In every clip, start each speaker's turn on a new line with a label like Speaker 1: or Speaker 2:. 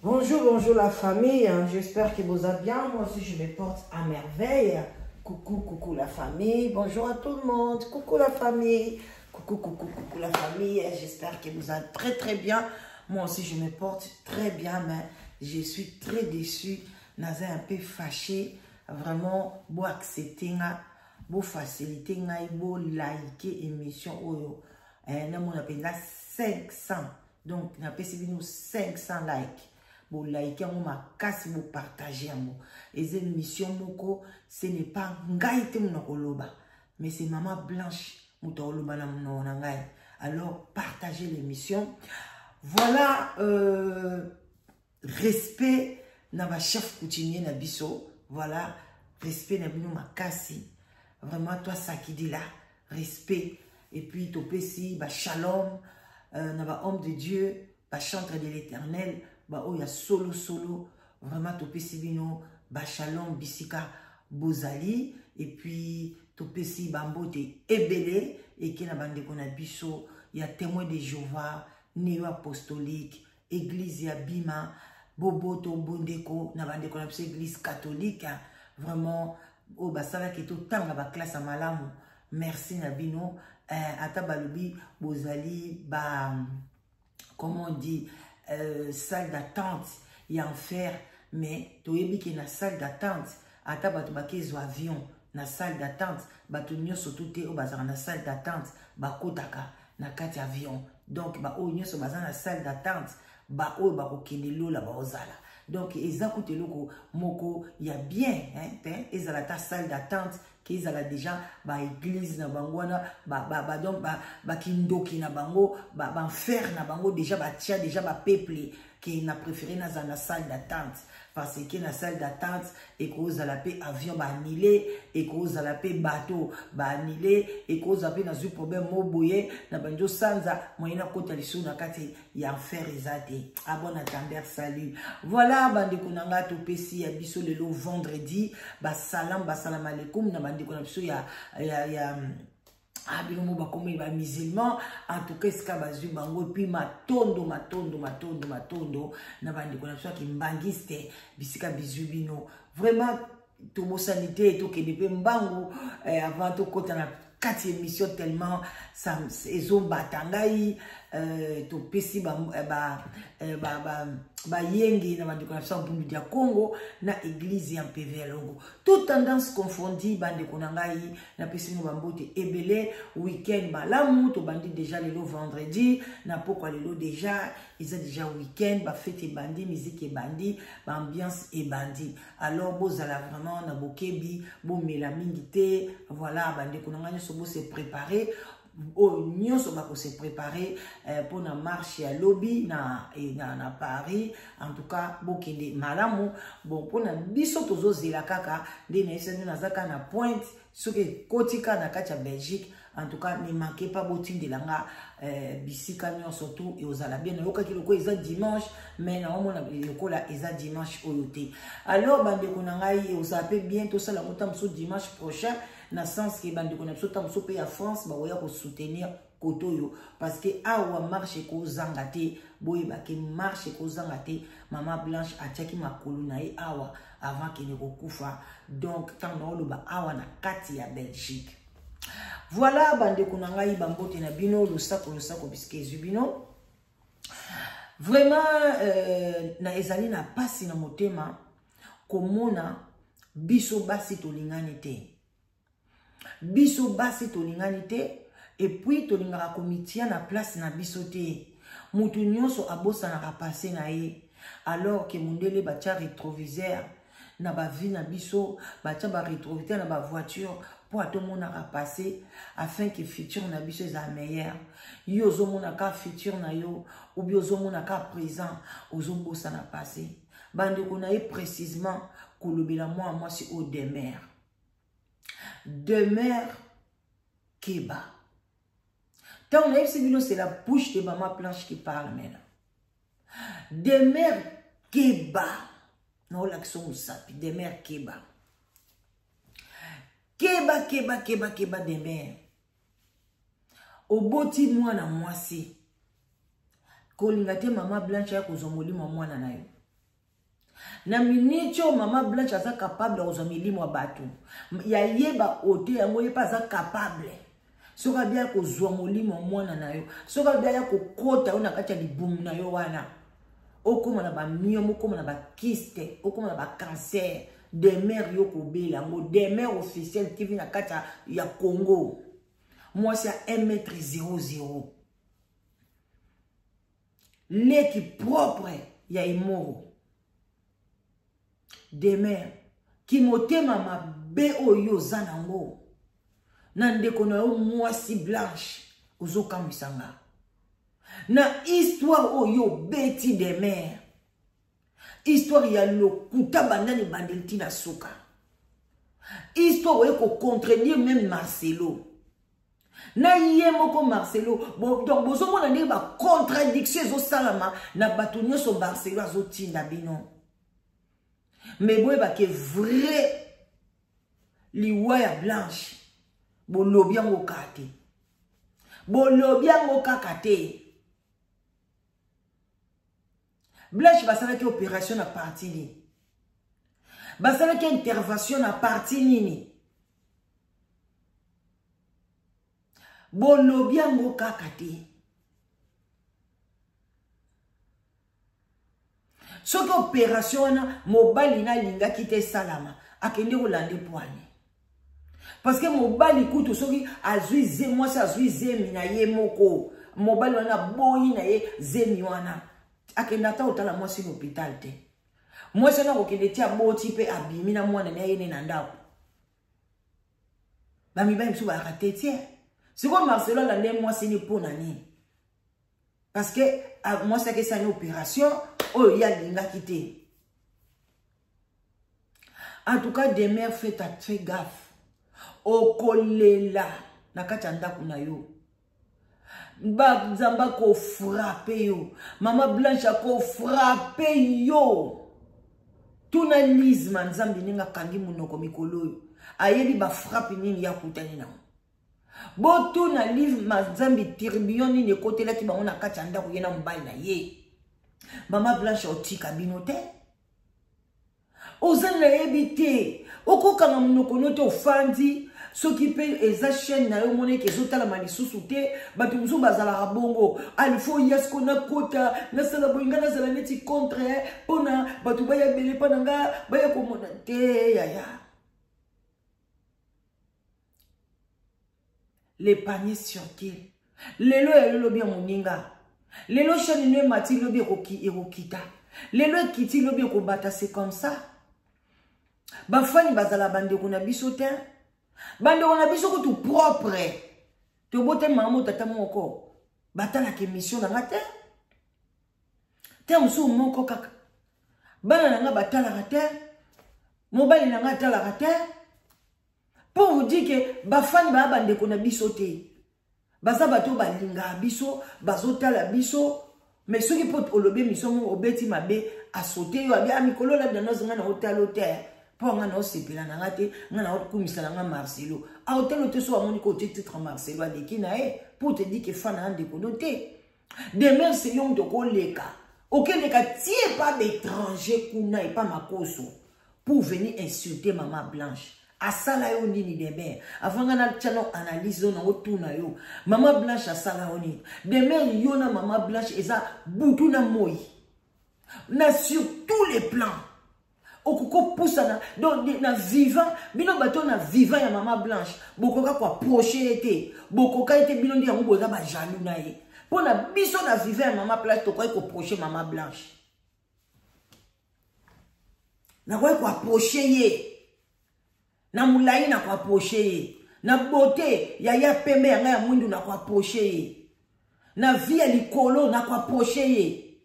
Speaker 1: Bonjour, bonjour la famille, j'espère que vous allez bien, moi aussi je me porte à merveille. Coucou, coucou la famille, bonjour à tout le monde, coucou la famille, coucou la famille, j'espère que vous allez très bien. Moi aussi je me porte très bien, mais je suis très déçue, naza un peu fâché, vraiment, pour accepter, pour faciliter, pour liker émission, on appelle là 500, donc on appelle 500 likes. Vous likez, vous casse, vous partagez. Et cette mission, ce n'est pas ngaïté mais c'est Maman Blanche. Alors, partagez l'émission. Voilà, respect na ma chef coutumier na biso. Voilà, respect na bino makasi. Vraiment, toi, ça qui dit là, respect. Et puis, topesi, shalom, na ba homme de Dieu, chantre de l'Éternel. Oh, il y a solo, vraiment, topesi bino, shalom, bisika, bozali, et puis, topesi bambote, ebele, et qui n'a bande qu'on a biso, il y a témoin de Jéhovah, néo-apostolique, église ya bima, boboto, bondeko, n'a bande qu'on a biso, église catholique, vraiment, oh, ça va qui tout temps, la classe à malamu, merci Nabino, atabalobi, bozali, comment on dit, salle d'attente, il y a enfer, mais tu es bien na salle d'attente, ata batu bakezo avion, na salle d'attente, batu nyoso tout est au bazar na salle d'attente, bakotaka na kati avion, donc o nyoso bazar na salle d'attente, o bakokende lola baozala. Donc ezakoute loko moko ya bien, hein, ezala ta salle d'attente qu'ils ont déjà église na bangwana donc kindoki na bango fer na bango déjà tia déjà peuple qui n'a préféré na salle d'attente parce que na salle d'attente et cause à la paix avion annulé et cause à la paix bateau annulé et cause à paix na zu problème moboye na banjo sanza moyena kota lisu na kati ya enfer ezate à bon attendeur salut voilà bande kunanga to pesi ya biso lelo vendredi salam alaikum na bande kuna biso ya binomo bakomi ba musulman en tout cas ska bazu bango puis matondo na bande kuna biso ki mbangiste bisika bizu bino vraiment to bo sanité to ke de mbango avant to kota na 4 émissions tellement ça ezo batangai to pesi yengi na bande konapsa mbumbi dia Congo na église en PV Longo toute tendance confondue bande konangai na pesi no bambote ebele week-end malamu to bandi déjà le vendredi na poko lelo déjà ils ont déjà week-end fête bandi musique bandi ambiance et bandi alors bozala vraiment na bokebi bo melamingité voilà bande konangai so bo se préparer nous sommes se préparer pour la marche à lobby na Paris en tout cas bokende malamu bon pour na biso tozo zela kaka de na esenu na zaka na pointe ce que kotika na katia Belgique en tout cas ne manquez pas botin de langa bisika nyon surtout et aux ala bien loka ki loko eza dimanche mais na omona loko la eza dimanche oyote alors bande konangai vous appelez bientôt ça la motam so dimanche prochain na sens que bande konapso tam so pe ya France ba oya ko soutenir kotoyo parce que awa marche ko zangate boy ba ke marche ko zangate Maman Blanche atiaki makulu na e awa avant qu'il ne kokufa donc tant na oloba awa na kati ya Belgique. Voilà bande konangai bambote na bino lo sako biske zubino vraiment na ezali na pasi na motema komona biso basi tolingani te. Biso basi tolingani te et puis tolingaka komitia na place na biso te mutu nyonso abosa na rapase na ye alors que mundele batia rétroviseur na ba vie na biso batia ba rétroviseur na ba voiture pour atomona rapase afin que futur na biso eza meilleur yo ozomona ka futur na yo ou bien ozomona ka présent ozobosa na passé bande ko na ye précisément kolobela moi si au demeure demeure Keba. Donc, c'est la bouche de Maman Blanche qui parle maintenant. Demeure Keba. Non, l'action ou ça. Demeure Keba. Keba, demeure. Au boti moi na moi si. Kolingate Maman Blanche ya kozongoli mwana na yo. Na minitio Maman Blanche aza capable de milimo batu. Ya yeba ote yango ye pas capable. Soka bia ko zwa molimo mwana na yo. Soka bia ko kota una kati ya libumu na yo wana. Okoma na ba myomo, okoma na ba kyste, okoma na ba cancer. Des mères yo ko bela ngo des mères officielles qui viennent à kata ya Congo. Moi c'est à 1m00. L'équipe propre ya imoro. Des mères qui motema ma be oyo zanango. Nande kono yo mwasi Blanche ozo kamisanga. Na histoire oyo beti des mères. Histoire ya lokuta bandani bandelti na soka. Histoire oyo ko contredire même Marcelo. Na yemoko Marcelo. Donc bozo mona ndenge ba contradiction zo salama na bato nyonso Marcelo azo tinda bino. Mais boye ba ke vrai liwa ya Blanche. Bo lobi yango kate. Bo lobi yango kakate. Blanche basala ki opération à parti ni. Basala ki intervention à parti nini. Bo lobi yango kakate. Soki opération na mobali na linga kite salama akende kolande poani. Parce que mobali kutu soki azui ze moi sa azui ze mina ye moko mobali wana boyi na ye zemi wana akenda ta otala moi si l'hôpital te. Moi c'est na kokende tia boti pe abimi na mwana na ye na ndako. Ba mi ba msu ba raté tie. C'est comme Marcelo la le moi c'est ni pour nani. Parce que moi c'est que ça une opération oh il y a linga quitté. En tout cas des mères faites très gaffe. Okolela na kati ndako na yo. Ba zamba ko frapper yo. Maman Blanche ko frapper yo. Tuna lisma nzambi ninga kangi munoko mikolo yo. Ayebi ba frappe nini ya kutani na. Bo tuna lisma nzambi tourbillon ni côté là ti ba ona kati ndako yena mbali na ye. Maman Blanche otika binote. Ozana ebite. Okokanga munoko note ofandi. Ceux qui payent les chaînes na yo monnaie que zota la malisusu te batu musu bazala bongo il faut yasko na kota na sala boinga na sala neti contre pona batu baya bele pananga baya komona te yaya. Les paniers circulent. Lelo ya lelo bien moninga. Lelo chaîne ne mati lobi roki erokita. Lelo kiti lobi ko bata c'est comme ça. Ba fani bazala bande ko na bisote. Bande on a biso ko tout propre. Te bote maman tata moko. Batala ke mission na ngate. Te musu moko kaka. Bana nga batala ngate. Mobile na ngata la ngate. Pour vous dire que bafani ba bande ko na biso te. Baza bato balinga biso, bazota la biso. Mais ceux qui pot olobe mission obeti mabe a sauter yo abia mikolo la dans nga na hotel hotel. Pour nga no sepela na ngate nga na kumisa nga Marcelo a hotel te so amoni ko titre Marcelo adeki na pour te dire que fana ande ko noté demain c'est yon de ko leka auquel leka tie pas d'étranger kuna et pas makoso pour venir insulter Maman Blanche asala yo nini demain avant nga na channel analyse na otuna yo Maman Blanche asala yo nini demain yo na Maman Blanche eza butu na moi na sur tous les plans. Okoko poussa donc na vivant bino bato na vivant ya Maman Blanche bokoka kwa proche été bokoka été bino ndi yango boza ba jaloux na ye pona biso na vivant ya Maman Blanche to ko proche Maman Blanche na ko proche ye na mulai na ko proche ye na beauté ya pembe ya ya mwindu na ko proche ye na vie ya likolo na ko proche ye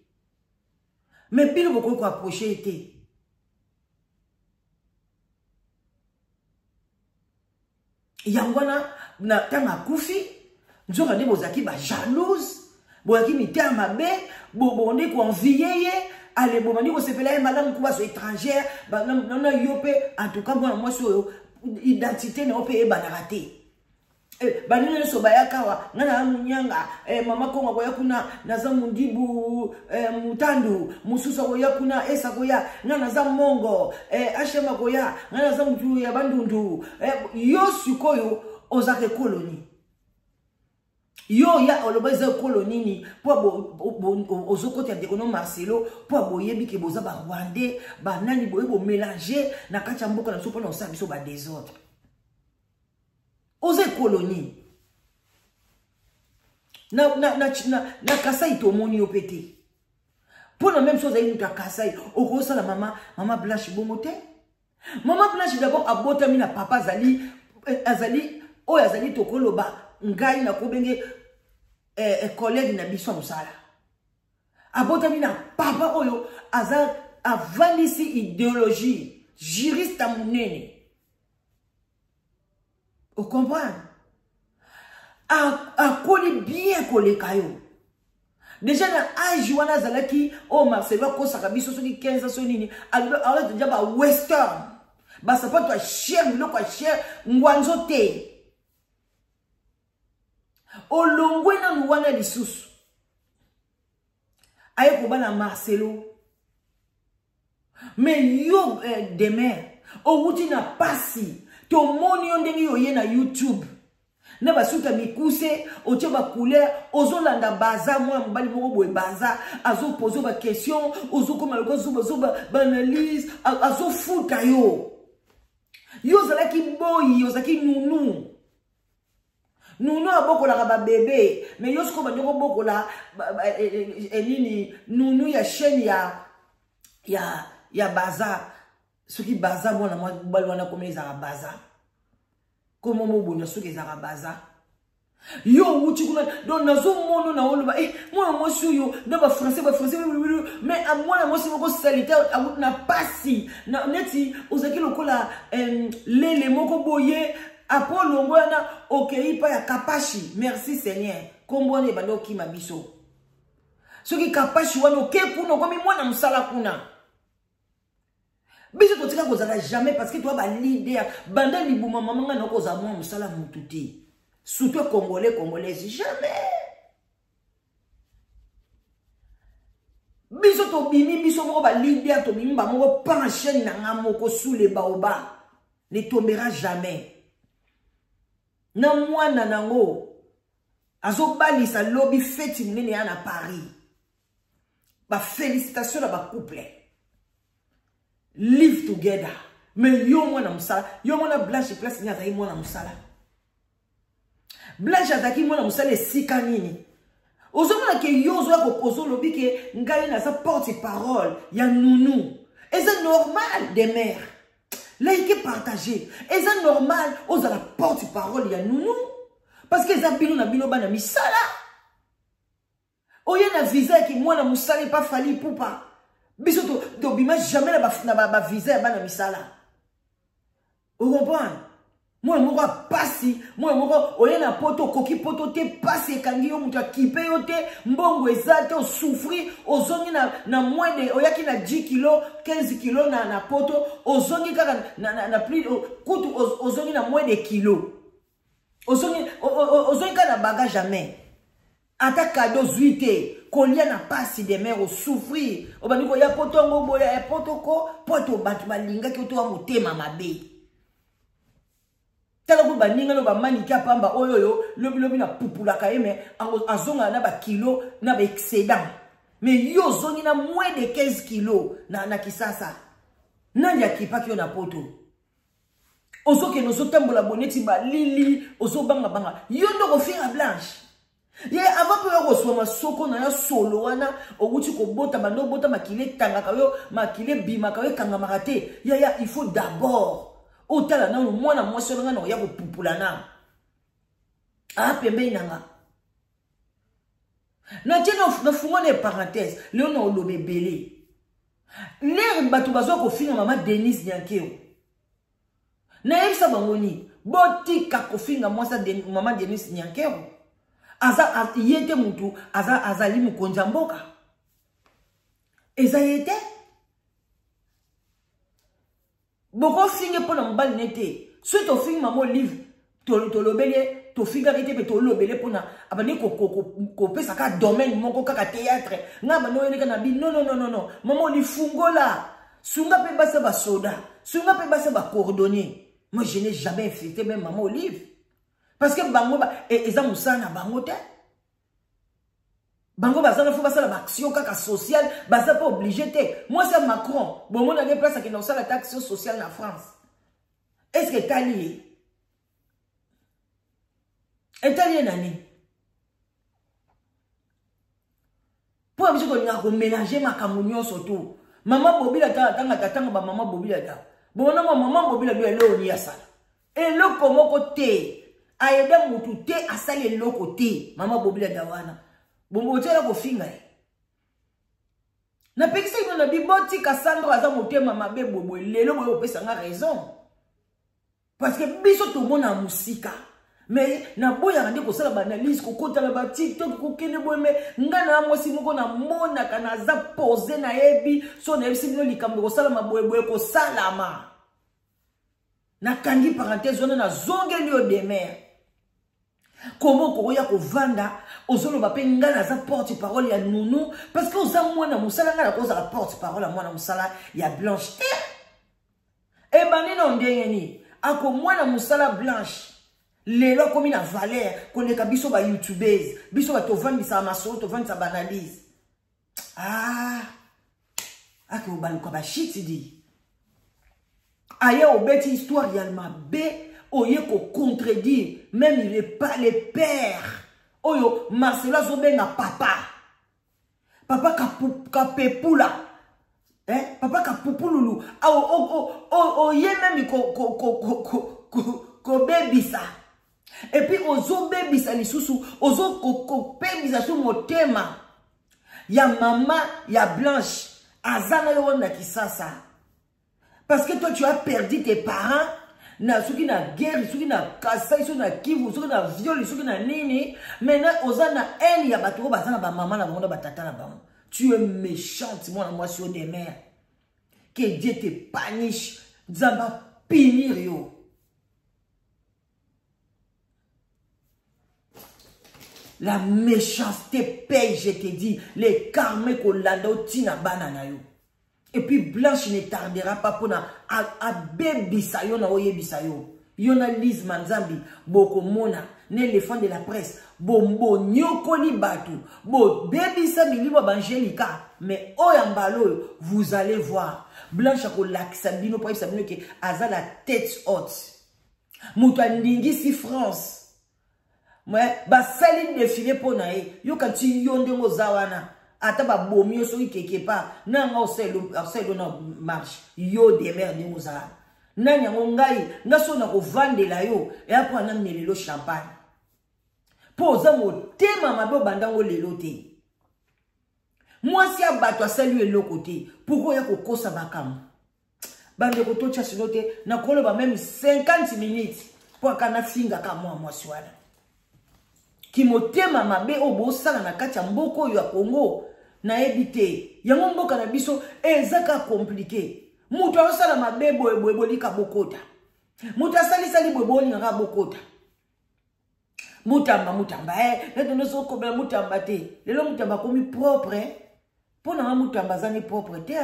Speaker 1: mais bino bokoka proche été. Yangwana na tanga kufi nzoka de bozaki ba jalouse boyaki mita mabe bobonde ko envier ale bomani ko sepela madame kuba so étrangère ba na yope en tout cas moi so identité na opé ba raté banini so bayakawa ngana munyanga mama konga koya kuna naza mundibu mutandu mususa koya kuna esa koya ngana za mongo ashema koya ngana za mtu ya bandundu yo sikoyo ozake koloni yo ya olobeza koloni ni po ozokoti ya dekono Marcelo po boyebi ke boza ba Rwandais ba nani boyebo mélanger na kati ya mboka na so pona osabiso ba désordre. Ose koloni na Kasai to moni opete pour la même chose à une Kasai au gros ça la maman Blanche Bomote maman Blanche d'abord abota mina papa azali to koloba ngai na kobenge collègue na biso musala abota mina papa oyo aza avanisi idéologie juriste munene. Vous comprenez? A collé bien collé kayo. Déjà dans âge wana zalaki oh Marcelo ko sakabiso so ki 15 so nini alors déjà ba western ba sapato a cher lo ko cher ngwanzo te. Olongwe na ngwana lisusu. Aye ko bana Marcelo. Mais yo demain o wuti na pasi to moni ondenge yoye na YouTube na basuka mikuse oche ba couleur ozolanda baza moi mbali moko boye baza azo poser ba question ozo koma lokozo ba analyse azo futa yo zalaki boyi yo zaki nunu abokola ba bébé mais yo siko bandoko bokola nini nunu ya chaîne ya baza. Ce qui baza moi na comme les baza comment mo bona ce qui za baza yo wuti kuna donc nazo mono na oloba moi suyo na ba français mais à moi na si moko salite na pasi na neti ozaki lokola lele moko boye apolo ngwana okei pa ya kapashi merci Seigneur kombone bando ki mabiso ce qui kapashi wana oke kuna komi mwana musala kuna. Biso totika kozala jamais parce que toi ba leader banda libuma mama na koza mwa musala mututi surtout congolais jamais biso to bimi biso moko ba leader to bimi ba moko pencher na ngamoko sous les baobab ne tombera jamais na mwana nango azobalisa lobby fête munene ya na Paris ba félicitations na ba couple. Live together. Mais yo mwana musala. Yo mwana Blanche place ni azaki mwana musala. Blanche azaki mwana musala esika nini. Ozomona ke yo zo ko pozo lobi ke ngai na sa porte-parole ya nunu. Et c'est normal des mères. Like partager. Et c'est normal aux la porte-parole ya nunu. Parce que ça bino na bino bana misala. Oye na visa ki mwana musala pas fali poupa. Biso to bima jamais na ba visa bana misala. Vous comprenez? Moi moko pasi, moi moko oye na poto koki poto te pasi kangi yo muta kipe yo te mbongo ezate o souffrir ozongi na moins de oyaki na 10 kg 15 kg na poto ozongi kaka na plus kutu ozongi na moins de kilos. Ozongi kaka na bagage jamais. Ata cadeau zuite kolia na pasi de mer au souffrir obandiko ya potongo boya ya potoko poto batu balinga ki otowa motema mabe tala ko baninga no ba manika pamba oyoyo lobi na pupula kaeme azonga na ba kilo na ba excédent mais yo zongi na moins de 15 kilos na kisasa nani akipaki yo na poto ozoke no zotambola boneti ba lili ozobanga yo ndoko fira Blanche. Ye avant que yo reçoit ma soko na ya solo wana outi ko bota bando bota makile tangaka yo makile bimaka yo kanga marate ya il faut d'abord otala na mwana mwasi nga na ya ko pupula na pembe nanga na tena na fungo ne parenthèse le no lo bebele l'air batu bazo ko finga mama Denise Nyankeo na yebisa bangoni botika ko finga mwasa mama Denise Nyankeo aza yete mutu azali mukonja mboka eza yete boko finge pona mbali nete so to finga mo livre to lobele to fingarité pe to lobele pona abani ko pesa ka domaine moko kaka théâtre nga bano eleka na bi non maman li fungola sunga pe basa ba soda sunga pe basa ba cordonnier. Moi je n'ai jamais infiltré même maman Olive parce que bango ba eza musana bango te bango bazana faut basa la action kaka sociale basa pas obligé te. Moi c'est Macron bon mon avait place qui na la taxe sociale en France. Est-ce que t'as lié Italien nani pour abisho ko mélanger makamunyo surtout maman bobila tanga ba maman bobila ta bona maman bobila lui ele oni asala eloko moko te ayeda mutu te asala eloko te maman bobila dawana bombo tela ko finga na pekisa ino na biboti Cassandra aza motema mabe bobo lelo boyo pesa nga raison parce que biso to mona musika. Mais na boya ngande ko sala analyse ko kota la ba TikTok ko kene boy me ngana mwasi moko na mona kana za pose na ebi so na ebi no likambo ko sala maboye boye ko salama na kangi parenthèse on na zongeli o demer comment ko ya ko vanda ozolo ba pe ngana za porte parole ya Nounou parce que oza mwana musala ngana ko za porte parole ya mwana musala ya Blanche e bani no ndengeni ako mwana musala Blanche lelo komi na valeur koleka biso ba youtubers biso ba to vandisa masolo to vandisa banalise ako baluka ba shit di aye obeti histoire ya mabe oye ko contredire même il est pas les pères oyo Marcelo zobenga papa kapepula papa kapupululu oye même ko bebisa. Et puis ozo bebisa lisusu ozo ko bebisa sur motema ya mama ya Blanche azana yo na kisasa parce que toi tu as perdu tes parents na suki na guerre suki na kasai suki na kivu suki na viol suki na nini maintenant ozana haine ya bato bazana ba mama na bango ba tata na bango. Tu es méchante moi sur des mères que Dieu te punish zamba punir yo. La méchanceté paye, je te dis. Les karmés qu'on l'a donné na banana yo. Et puis Blanche ne tardera pas pour na bébisa yo na oye bisa yo. Yona Lise Manzambi, boko mona, l'éléphant de la presse, bombo nyokoli batu, bo bébisa milibo bangelika. Mais oyambalo, vous allez voir. Blanche a kolak sabino pour sabino que aza la tête haute. Mouta ndingi si France. Ouais, ba saline défilé pour nae. Yo quand tu yonde ngo zawana, ata ba bomi so quelque part. Na nga oselo na marche. Yo démerde ngo zawana. Na nyango ngai, nga so na ko vandela yo et après na melelo champagne. Poza mo tema mabo bandango lelo te. Moi si abato asali le côté, pourquoi ya ko kosa bakam? Bande ko to tcha sinote na kolo ba même 50 minutes pour kana finga ka moi swala. Ki motema mabe obo sala na kati ya mboko ya Congo na ebite yango mboka na biso ezaka compliqué mutu osala mabe boye lika bokota mutu asali boye ngaka bokota mutamba leto noso ko bela mutamba te lelo mutamba komi propre pona mutamba zani propre te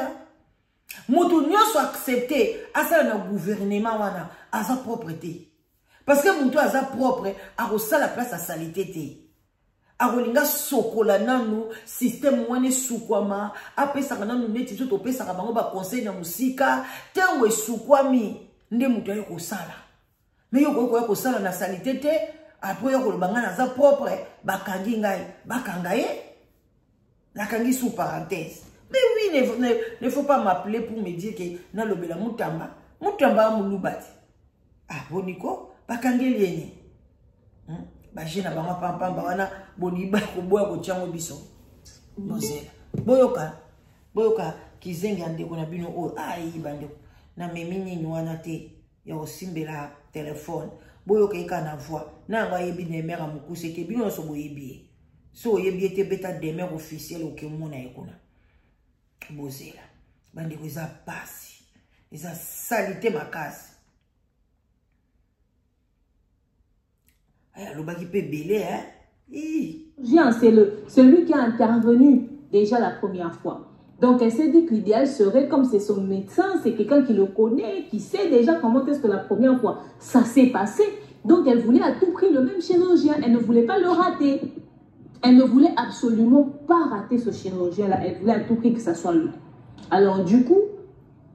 Speaker 1: mutu nyoso accepter asala na gouvernement wana asa propreté. Parce que mon toit est propre, a reçu la place à salité. A relinga sokola nanu, système mouane soukwama, a pesa nanu neti tout pesa bango ba conseil na musika, tenwe soukwami, nde mutu yoko sala. Mais yoko sala na salité te, après yoko banga na za propre, bakangi ngai, la kangi sous parenthèse. Mais oui, ne faut pas m'appeler pour me dire que na lobela mutamba mulubati. Ah, boniko? Bakangeli yene bajena banga pampamba wana boniba ko boya ko chango biso bozela boyoka kizenga ndeko na bino o ai bande na memini ni wana te ya osimbela téléphone boyoka ikana voix na nga yebi ne mera mukuse ke bino so boyebi so yebi te beta demer officiel o ke mona ekona bozela bande ko za pasi eza salité makasi. Le peut belé, hein?
Speaker 2: C'est celui qui a intervenu déjà la première fois. Donc, elle s'est dit que l'idéal serait, comme c'est son médecin, c'est quelqu'un qui le connaît, qui sait déjà comment est-ce que la première fois ça s'est passé. Donc, elle voulait à tout prix le même chirurgien. Elle ne voulait pas le rater. Elle ne voulait absolument pas rater ce chirurgien-là. Elle voulait à tout prix que ça soit lui. Alors, du coup,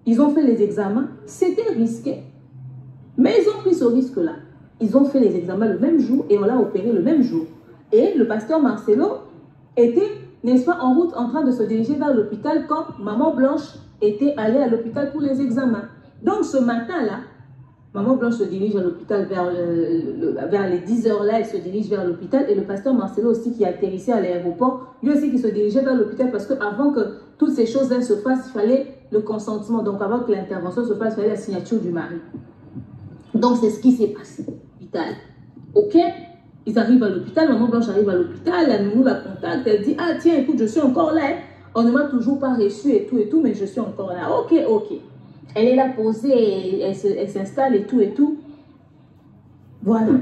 Speaker 2: ils ont fait les examens. C'était risqué. Mais ils ont pris ce risque-là. Ils ont fait les examens le même jour et on l'a opéré le même jour. Et le pasteur Marcelo était, n'est-ce pas, en route en train de se diriger vers l'hôpital quand Maman Blanche était allée à l'hôpital pour les examens. Donc ce matin-là, Maman Blanche se dirige à l'hôpital vers les 10 heures là, elle se dirige vers l'hôpital et le pasteur Marcelo aussi qui atterrissait à l'aéroport, lui aussi qui se dirigeait vers l'hôpital parce qu'avant que toutes ces choses-là se fassent, il fallait le consentement. Donc avant que l'intervention se fasse, il fallait la signature du mari. Donc c'est ce qui s'est passé. Ok, ils arrivent à l'hôpital, Maman Blanche arrive à l'hôpital, la nounou la contacte, elle dit, ah tiens, écoute, je suis encore là, on ne m'a toujours pas reçu et tout, mais je suis encore là. Ok. Elle est là posée, elle s'installe et tout. Voilà.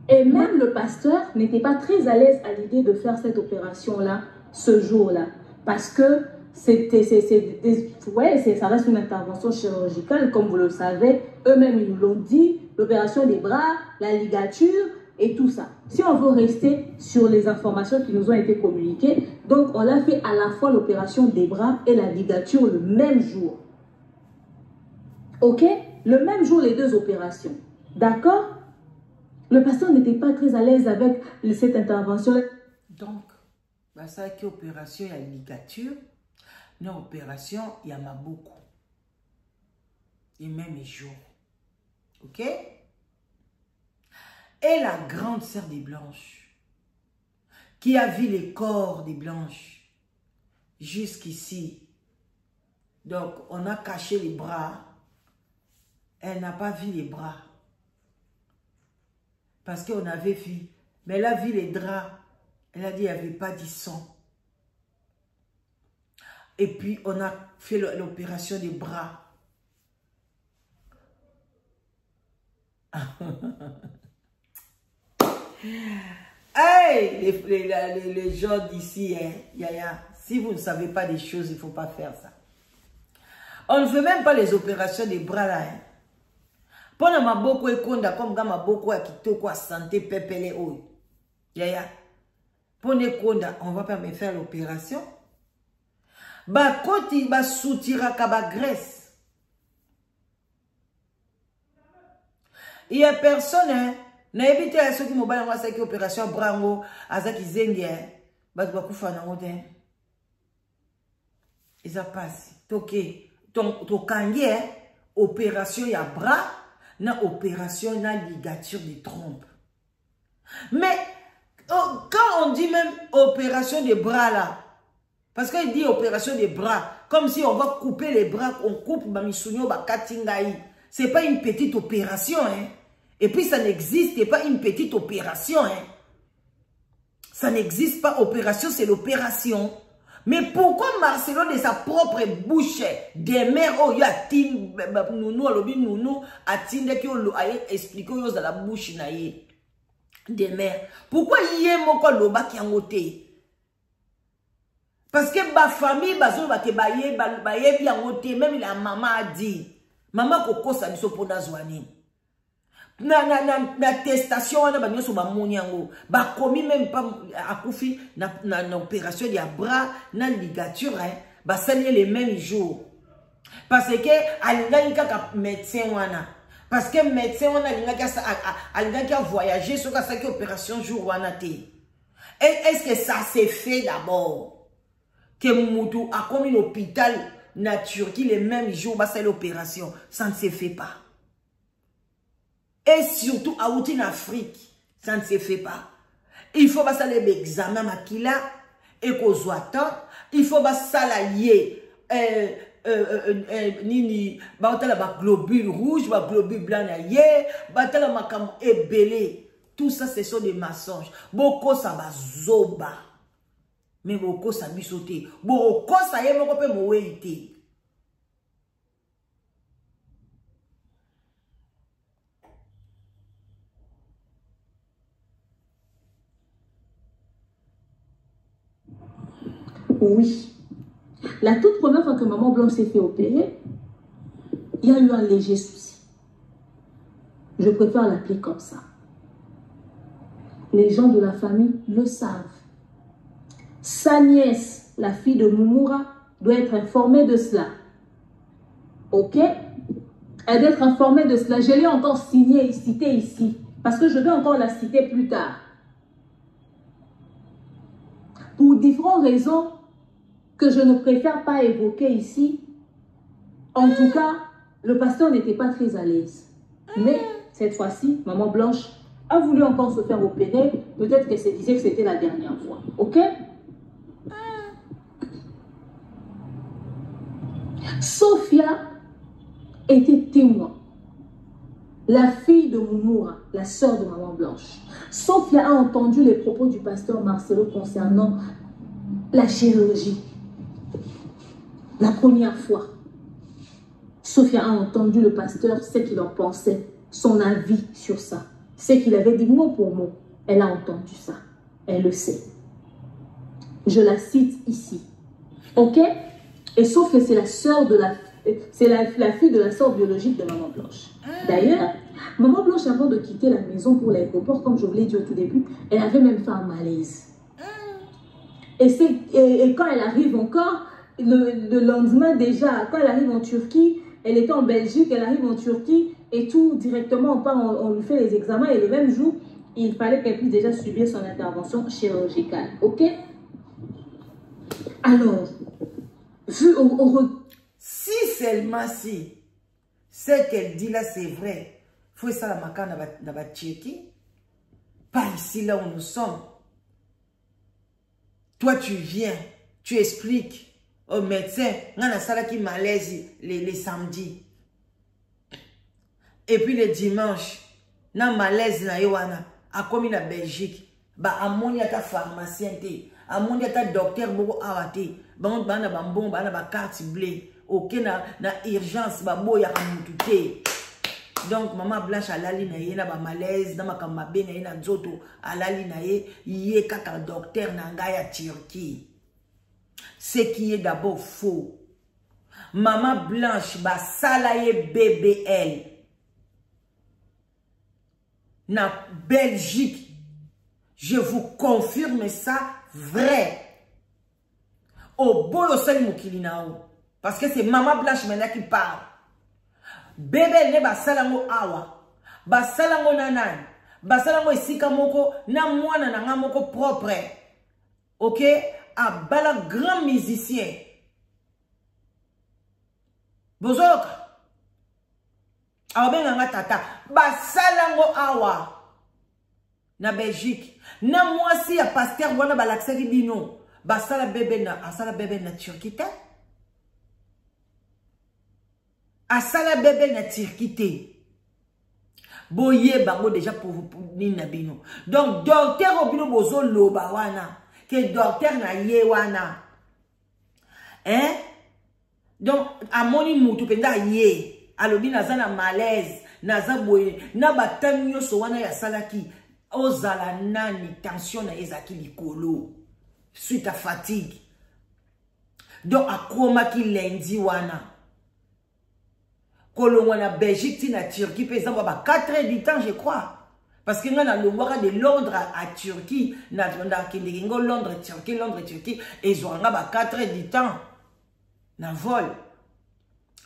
Speaker 2: Et même le pasteur n'était pas très à l'aise à l'idée de faire cette opération-là, ce jour-là, parce que ça reste une intervention chirurgicale, comme vous le savez, eux-mêmes ils nous l'ont dit, l'opération des bras, la ligature et tout ça. Si on veut rester sur les informations qui nous ont été communiquées, donc on a fait à la fois l'opération des bras et la ligature le même jour. Ok? Le même jour, les deux opérations. D'accord? Le pasteur n'était pas très à l'aise avec cette intervention.
Speaker 1: Donc, ça qui opération, il y a une ligature. Une opération, il y en a beaucoup. Et même les jours. Ok? Et la grande sœur des Blanches, qui a vu les corps des Blanches jusqu'ici. Donc, on a caché les bras. Elle n'a pas vu les bras. Parce qu'on avait vu. Mais elle a vu les draps. Elle a dit qu'il n'y avait pas du sang. Et puis, on a fait l'opération des bras. Hey, les gens d'ici, hein, Yaya, si vous ne savez pas des choses, il ne faut pas faire ça. On ne fait même pas les opérations des bras là. Hein. Pendant ma beaucoup et konda comme ma beaucoup à kitoko à santé pepele oy. Yaya. Pendant konda, on va pas me faire l'opération. Ba koti ba soutira kaba graisse. Il y a personne hein. Na évité à ceux qui m'ont baillé cette opération brango azaki zengi hein. Ba tu bakufa na ngote. Ils a passé. Toké to kangi hein. Opération ya bras. Na opération, na ligature des trompes. Mais, quand on dit même opération des bras là, parce qu'il dit opération des bras, comme si on va couper les bras, on coupe, c'est pas une petite opération, hein. Et puis ça n'existe pas une petite opération, hein. Ça n'existe pas, opération, c'est l'opération. Mais pourquoi Marcelo de sa propre bouche des mères oh ya tin nounou alobi nounou atinde ki o expliquer yo dans la bouche na ye des mères pourquoi yé moko loba ki angote parce que ba famille bazo ba ke baye bi angote même la maman a dit maman koko sa biso pona zwani na testation wana banyoso ba monyango ba komi même pas akufi na opération ya bras na ligature hein ba sali les mêmes jours parce que alingaki kaka médecin wana parce que médecin wana alingaki a voyager sur ka saki opération jour wana te est-ce que ça s'est fait d'abord que mutu a comme un hôpital nature qui les mêmes jours ba sali opération ça ne se fait pas. Et surtout, à en Afrique, ça ne se fait pas. Il faut que ça les examens makila et qu'on soit temps. Il faut que ça lier nini batala ba globule rouge, ba globule blanc na ye, batala makam ebelé. Tout ça, ce sont des mensonges. Boko ça va zoba. Mais boko ça bisoté. Boko ça yé moko pe moweite.
Speaker 2: Oui. La toute première fois que maman Blanche s'est fait opérer, il y a eu un léger souci. Je préfère l'appeler comme ça. Les gens de la famille le savent. Sa nièce, la fille de Moumoura, doit être informée de cela. Ok? Elle doit être informée de cela. Je l'ai encore cité ici. Parce que je vais encore la citer plus tard. Pour différentes raisons que je ne préfère pas évoquer ici. En tout cas, le pasteur n'était pas très à l'aise. Mais cette fois-ci, maman Blanche a voulu encore se faire opérer. Peut-être qu'elle se disait que c'était la dernière fois. Ok? Sophia était témoin. La fille de Moumoura, la sœur de maman Blanche. Sophia a entendu les propos du pasteur Marcelo concernant la chirurgie. La première fois. Sophia a entendu le pasteur, ce qu'il en pensait, son avis sur ça. Ce qu'il avait dit mot pour mot. Elle a entendu ça. Elle le sait. Je la cite ici. Ok? Et Sophia, c'est la sœur de la fille de la sœur biologique de maman Blanche. D'ailleurs, maman Blanche, avant de quitter la maison pour l'aéroport, comme je vous l'ai dit au tout début, elle avait même fait un malaise. Et quand elle arrive encore, le lendemain déjà, quand elle arrive en Turquie, elle était en Belgique, elle arrive en Turquie, et tout, directement, on lui fait les examens, et le même jour, il fallait qu'elle puisse déjà subir son intervention chirurgicale. Ok? Alors,
Speaker 1: si seulement si, ce qu'elle dit là, c'est vrai, il faut ça la maca dans la Tchéquie, pas ici là où nous sommes. Toi, tu viens, tu expliques au médecin, on a ça là qui malaise les samedis. Et puis le dimanche, na malaise na yowana, a comme la Belgique, ba amoni ta pharmacien te, amoni ta docteur boko awate, ba bana ba bon bana ba carte bleue, ok na urgence ba boya amutu te. Donc maman Blanche alali na ye na ba malaise na makamba be na ye na nzoto alali na ye kaka docteur na ngaya Turquie. Ce qui est d'abord faux. Maman Blanche ba salaye BBL na Belgique. Je vous confirme ça vrai. Au boyo sel mokili nao. Parce que c'est maman Blanche maintenant qui parle. Bébé ne basalango awa. Basalango nanan. Basalango esika moko na mwana na nga moko propre. Ok? A bala grand musicien. Bozoka. Awa benga tata. Basalango awa. Na Belgique. Na mwasi ya pasteur wana balaksaki bino. Basala bébé na Turquie. Asala bébé na Turquie. Boye bango déjà pour nina bino. Donc docteur obino bozo loba wana. Que docteur na ye wana. Hein? Donc amoni mutu penda ye. Alobi naza na malaise. Naza boye. Na batami yo so wana ya salaki. Ozala nani tension na ezaki likolo. Suite à fatigue. Donc akoma ki lundi wana. Kolongwa na Belgique ti na Turquie pe ezamba ba 4 heures du temps je crois. Parce que nga na longwaka de Londres à Turquie na kindekingo Londres Turquie ezwanga ba 4 heures du temps na vol.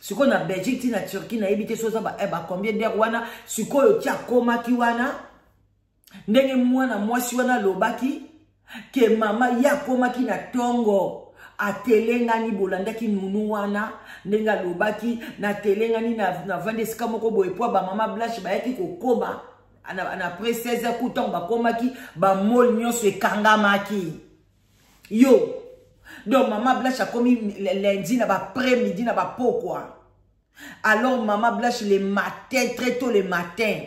Speaker 1: Siko na Belgique ti na Turquie na ebité soza ba combien d'heures wana sikoyo ti akoma ki wana ndenge mwana mwasi wana lobaki ke mama ya koma ki na tongo atelengani bolandaki nunu wana ndenga lobaki na telengani na vande sika moko boye po ba mama Blanche bayaki kokoma ana après 16 heures kutongo bakomaki ba mol nyonso ekangamaki yo. Donc maman Blanche a commis lundi na ba après-midi na ba pokwa. Alors maman Blanche le matin, très tôt le matin,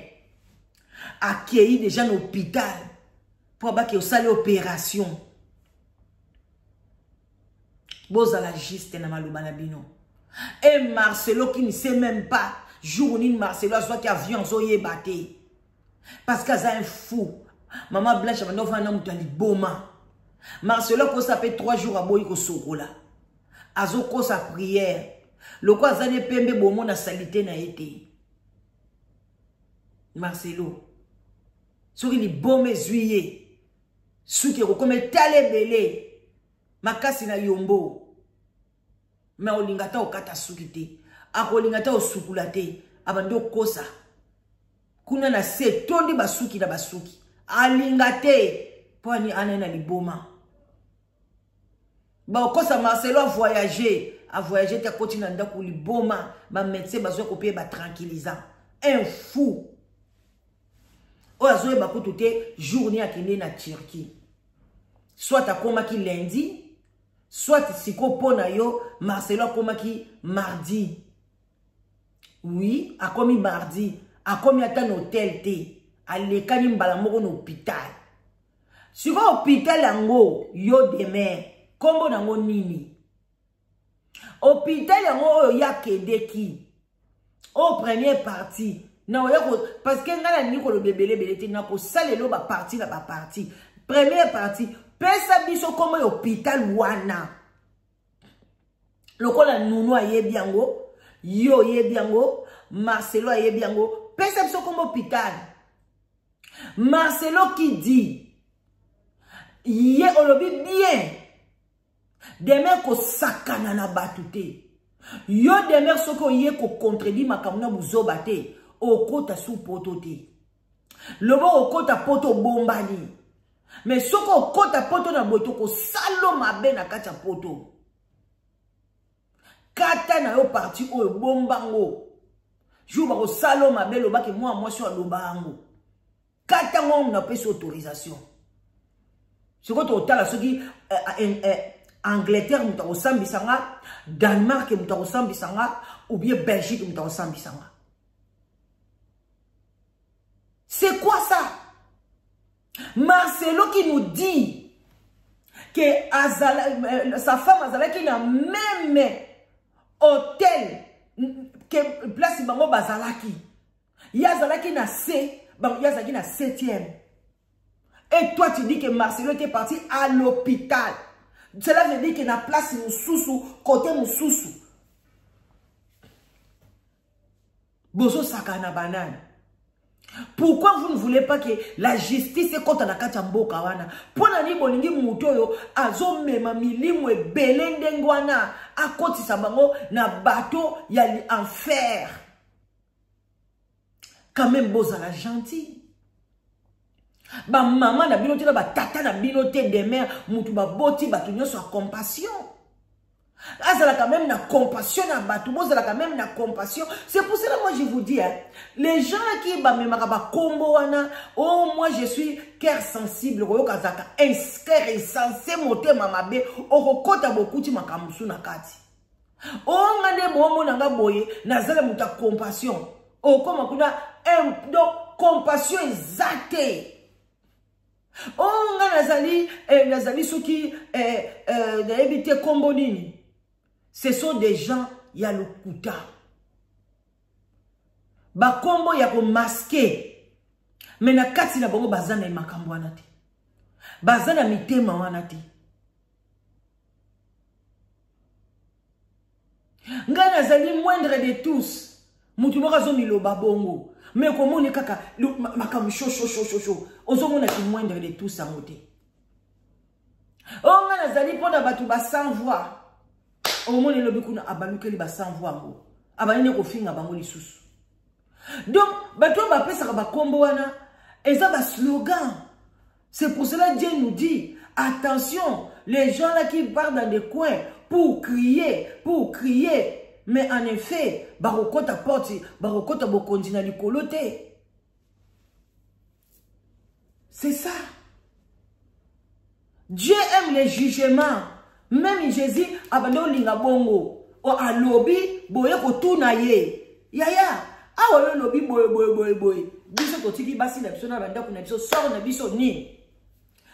Speaker 1: accueilli déjà dans l'hôpital pour qu'il y ait une opération. Bozala juste na malubana bino. Et Marcelo qui ne sait même pas, jour où Marcelo a soit qui avion zoye batté. Parce que c'est un fou. Maman Blanche a dit non boma. Marcelo kosa pe 3 jours à boyi ko sokola. Azo kosa prière. Le quoi zane pembe bomo na salité na été. Marcelo. Soki li bome juillet. Souki comme tale belé. Makasi na yombo. Mais olingata okata sukite. Akolingata osukulate. Abando kosa. Kuna na se tondi basuki na basuki. Alingate. Pwani anena liboma. Ba okosa Marcelo a voyager ta continent ndako liboma. Ba médecin bazo kopier ba tranquillisant. Un fou. Oazoe bakutu te journée akine na Turquie. Soit akoma ki lundi. Soit siko pona yo, Marcelo akoma ki mardi. Oui, akomi mardi. Akomi atan hôtel te. Alekani mbala moko no hôpital. Siko hôpital yango, yo demain. Kombo nango nini? Hôpital yango oyo ya kedeki. Au première partie. Non, parce que nga na niko lo bebele belete na ko salelo ba partie na ba partie. Première partie. Pesa biso comme hôpital wana. Lokola Nounou ayebi yango, yo yebi yango, Marcelo ayebi yango, pesa biso comme hôpital. Marcelo qui dit, yé olobi bien, demain ko sakana na batute. Yo demain soko yé ko contredit makamuna buzoba te, okota sou poto te. Lobo okota poto bombani. Mais ce qu'on compte à poto na boto ko salo mabe na kati ya poto. Kata na yo parti o bombango. Jou ba ko salo mabe lo ba ke moi sur lo bango. Kata ngom na pesa autorisation. Ce qu'on total ce qui Angleterre muta ko sambisanga, Danemark muta ko sambisanga ou bien Belgique muta ko sambisanga. C'est quoi ça? Marcelo qui nous dit que sa femme Azala qui n'a même hôtel que place bango bazalaki. Yazalaki na C, yazaki na 7e. Et toi tu dis que Marcelo était parti à l'hôpital. Cela veut dire qu'il n'a place mususu côté mususu. Bozo sakana banane. Pourquoi vous ne voulez pas que la justice est contre la kachamboka wana? Pona ni bolingi mutoyo azo mema milimu e belendengwana a koti sabango na bateau yali enfer. Quand même bozala gentil. Ba maman na binote na ba tata na binote de mère mutu ba boti batu nyoso a compassion. Azala quand même na compassion na batu, bozala quand même na compassion. C'est pour cela moi je vous dis hein, les gens qui ba memaka ba kombo wana, oh moi je suis cœur sensible ko kazaka, cœur insensé motema mabe, okokota bokuti makamusu na kati. Oh ngane bomo nanga boye, nazala muta compassion. Oh koma kuna donc compassion exacte. Oh nazali soki na ebite kombo nini. Ce sont des gens, il y a le kuta. Ba kombo ya ko masquer. Mais na kati na bongo bazana e makambo wana te. Bazana mitema wana te. Ngana zali moindre de tous. Mutu moko zo miloba bongo. Mais comment on kaka makambo chaud. Ozo mona ki moindre de tous amote. Oh ngana zali pona batu ba sans voix. Au moins le bikuna abalukeli ba sans voix ngo. Abaline ko finga bango lisusu. Donc bato ba pesa ba kombo wana eza ba slogan. C'est pour cela Dieu nous dit attention, les gens là qui partent dans des coins pour crier. Mais en effet, barokota porte, barokota bokondi na likolo te. C'est ça. Dieu aime les jugements. Même Jésus abando linga bongo o alobi boye ko tuna ye yaya awo lobi boye biso to tiki basi na biso na banda kuna biso sort na biso ni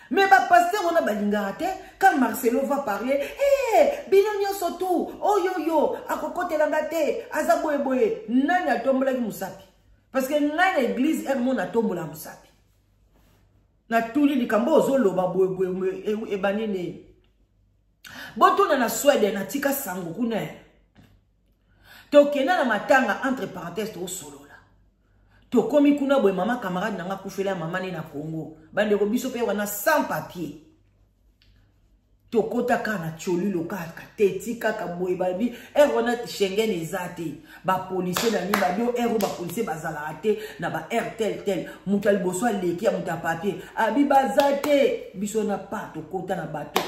Speaker 1: mais ba pasteur on a balinga te quand Marcelo va parler bino nyoso tout oh yo akokotela ngate aza boye nani atombola ki musapi parce que nani église elle mon atombola musapi na tuli likambo ozoloba boye ebanene botona na Sweden na tika sango kuna tokena na matanga entre parenthèses to solola tokomi kuna boye mama camarade nanga kufela mama ne na Congo bande ko biso pe wana sans papier tokota kana choli loka kateti kaka boye babi wana Schengen ezate ba policier na ni ba bio ba policier bazala ate na ba tel mutal boso leki ya muta papier abi bazate biso na pa tokota na bato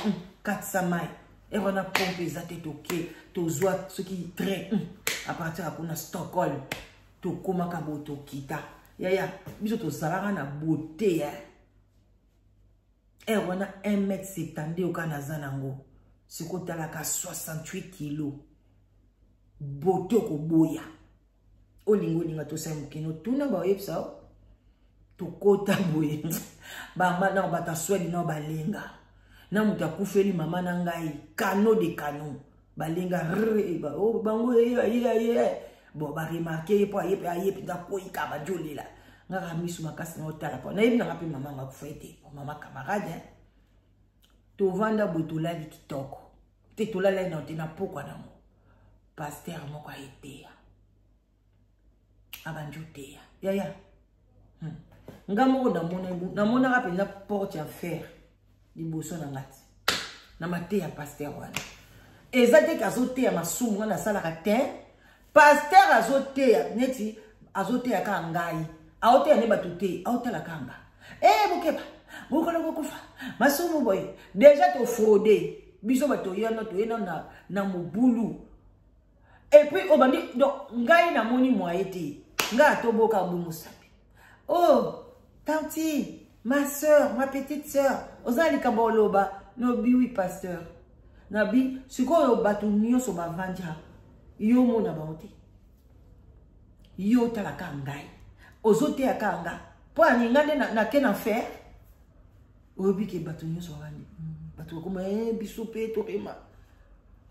Speaker 1: 400 mai wana pompe ezate toke tozwa ce qui train à partir de kuna Stockholm tokoma ka boto kita ya biso tozalaka na beauté wana 1m70 okana zanango sikotala ka 68 kg boto ko boya olingo linga to sa mukino tuna ba yepsa to kota boye bamba na bata swedi na balenga na muta kufeli mama na ngai kano de kano balenga ba o bango bo ba remarquer po ayepe da ko ikaba jolela ngaka misu makasi na otala po na yebi na ngapi mama ngakufete mama camarade to vanda botola kitoko te tolala na tena pokwa na mo pasteur moko ayeteya abanjoteya ya ngamo na mona ka pena porte à fer liboso na ngati na mate ya pasteur wana ezate kazoteya masumu na sala ka te pasteur azoteya neti azoteya ka ngai aote ne batute aote la kanga bokeba bokolo kokufa masumu boy déjà to frauder biso bato yana to yena na mobulu et puis obandi donc ngai na moni moyete nga to boka bu musapi oh tanti ma sœur ma petite sœur ozali kaboloba no biwi pasteur na bi sikoyo bato nyoso bavanja yo mona baote yo tala kangai ozote ya kanga po aningande na kena fer obi ke bato nyoso wani bato ko biso pe to ema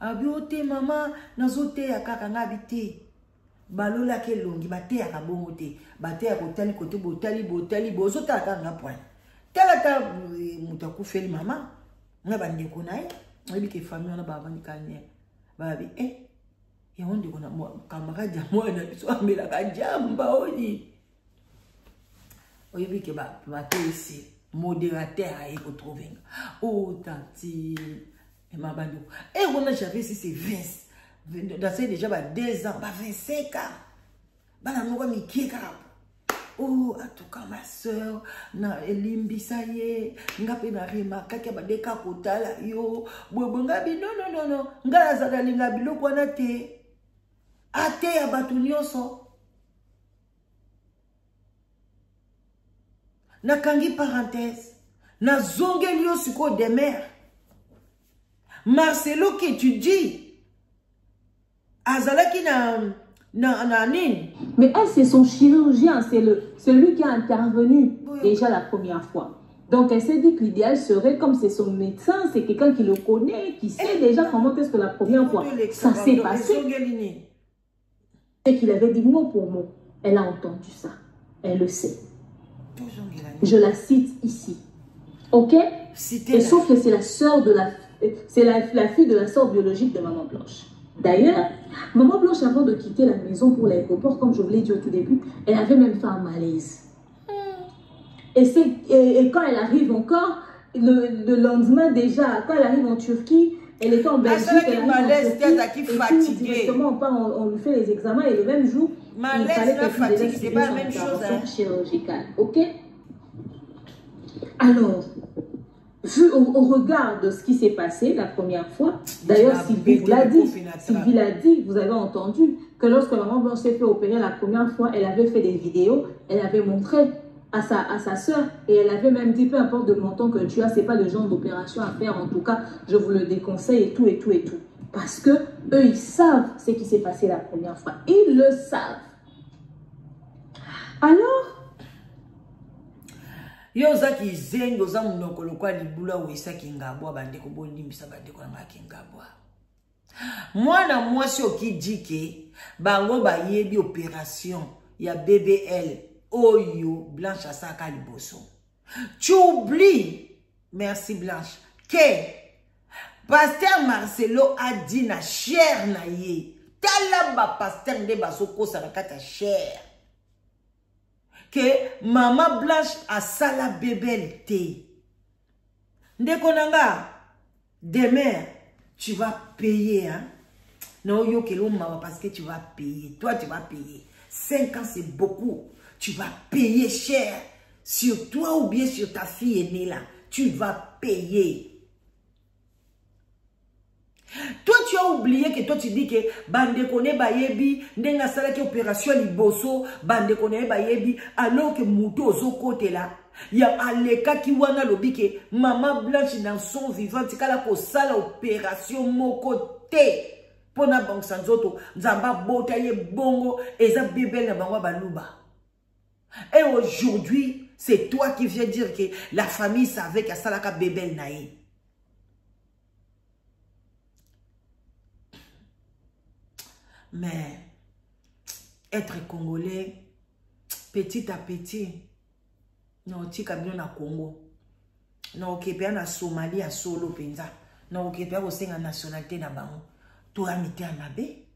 Speaker 1: abi ote mama nazote ya kaka ngabite balola ke longi bate ya kabongo te bate ya kotali kote botali bozota kanga point tala mutaku feli mama ngabande ko nae obi ke famille na baba ni kanye babi ya wonde ko na camarade mwana biso amela ka jamba oni oyebi ke bato ici modérateur aye ko trouver oh tanti et ma bando on a j'avais si c'est 20 dans c'est déjà 2 ans 25 ans bana moko mikika oh en tout cas ma sœur na elimbisa ye ngape na rima kaka badeka kotala yo bwebonga bi non ngala zaka linga biloko na te ate ya bato nyonso na kangi parenthèse na zongelio siko de mer Marcelo qui étudie azalaki na nini
Speaker 2: mais elle c'est son chirurgien, c'est celui qui a intervenu déjà la première fois. Donc elle s'est dit que l'idéal serait, comme c'est son médecin, c'est quelqu'un qui le connaît, qui sait déjà comment est-ce que la première fois ça s'est passé. Et qu'il avait dit mot pour mot. Elle a entendu ça, elle le sait. Je la cite ici. Ok? Et sauf que c'est la sœur de la fille de la sœur biologique de Maman Blanche. D'ailleurs, Maman Blanche, avant de quitter la maison pour l'aéroport, comme je vous l'ai dit au tout début, elle avait même fait un malaise. Et quand elle arrive encore, le lendemain déjà, quand elle arrive en Turquie, elle était en Belgique, elle arrive en Turquie, et directement on lui fait les examens et le même jour, il fallait qu'elle fasse déjà une intervention chirurgicale. Ok? Alors, vu au regard de ce qui s'est passé la première fois, d'ailleurs Sylvie vous l'a dit, vous avez entendu que lorsque Maman Blanche s'est fait opérer la première fois, elle avait fait des vidéos, elle avait montré à sa soeur et elle avait même dit peu importe le montant que tu as, c'est pas le genre d'opération à faire, en tout cas je vous le déconseille et tout. Parce que eux ils savent ce qui s'est passé la première fois, ils le savent. Alors
Speaker 1: yo zaki zengo za munoko lokwa libula wesa kingabwa bandeko bolimbisa bandeko na kingabwa mwana mwasi okidike bango bayebi opération ya BBL oyo Blanche asaka liboso Tu oublies, merci Blanche, que Pasteur Marcelo a dit na cher na ye. Talaba pasteur de basoko sarakata cher. Que maman Blanche a sala bébé te. Ndekonanga, demain, tu vas payer, hein. Non, yo kelo maman parce que tu vas payer. Toi, tu vas payer. 5 ans, c'est beaucoup. Tu vas payer cher. Sur toi ou bien sur ta fille aînée là. Tu vas payer. Toi, tu as oublié que toi, tu dis que bande kone bayebi, ndenga sala ki opération liboso, bande kone bayebi, alors que mouto zo côté là. Il y a aleka ki wana lobi que maman Blanche dans son vivant, tikala ko sala opération moko te. Pona bank sanzoto, nzamba bota ye bongo, eza bébé na bango baluba. Et aujourd'hui, c'est toi qui viens dire que la famille savait qu'il y a salaka bébé naïe. Mais être congolais, petit à petit, non, tu as na Congo, non, tu es na Somalie à solo penza, non, tu es aussi en nationalité na bango. Toi, tu es en abbé.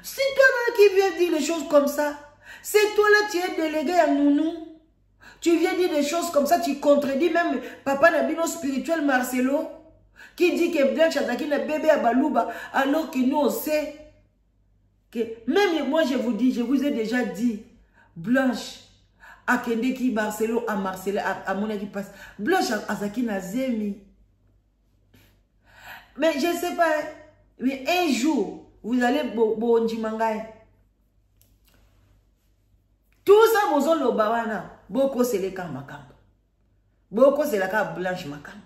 Speaker 1: C'est toi là qui viens dire des choses comme ça. C'est toi là, tu es délégué à Nounou. Tu viens dire des choses comme ça, tu contredis même papa Nabino spirituel Marcelo, qui dit que Blanche Ataki n'a bébé à Balouba, alors que nous on sait que, même moi je vous dis, je vous ai déjà dit, Blanche, à Kendeki Marcelo, à Marcelo, à Mona qui passe, Blanche Azaki n'a zemi. Mais je ne sais pas, mais un jour, vous allez bon Jimangaï. Tout ça, vous avez le bawana. Beaucoup c'est les camps macambo. Beaucoup c'est la carte Blanche macambo.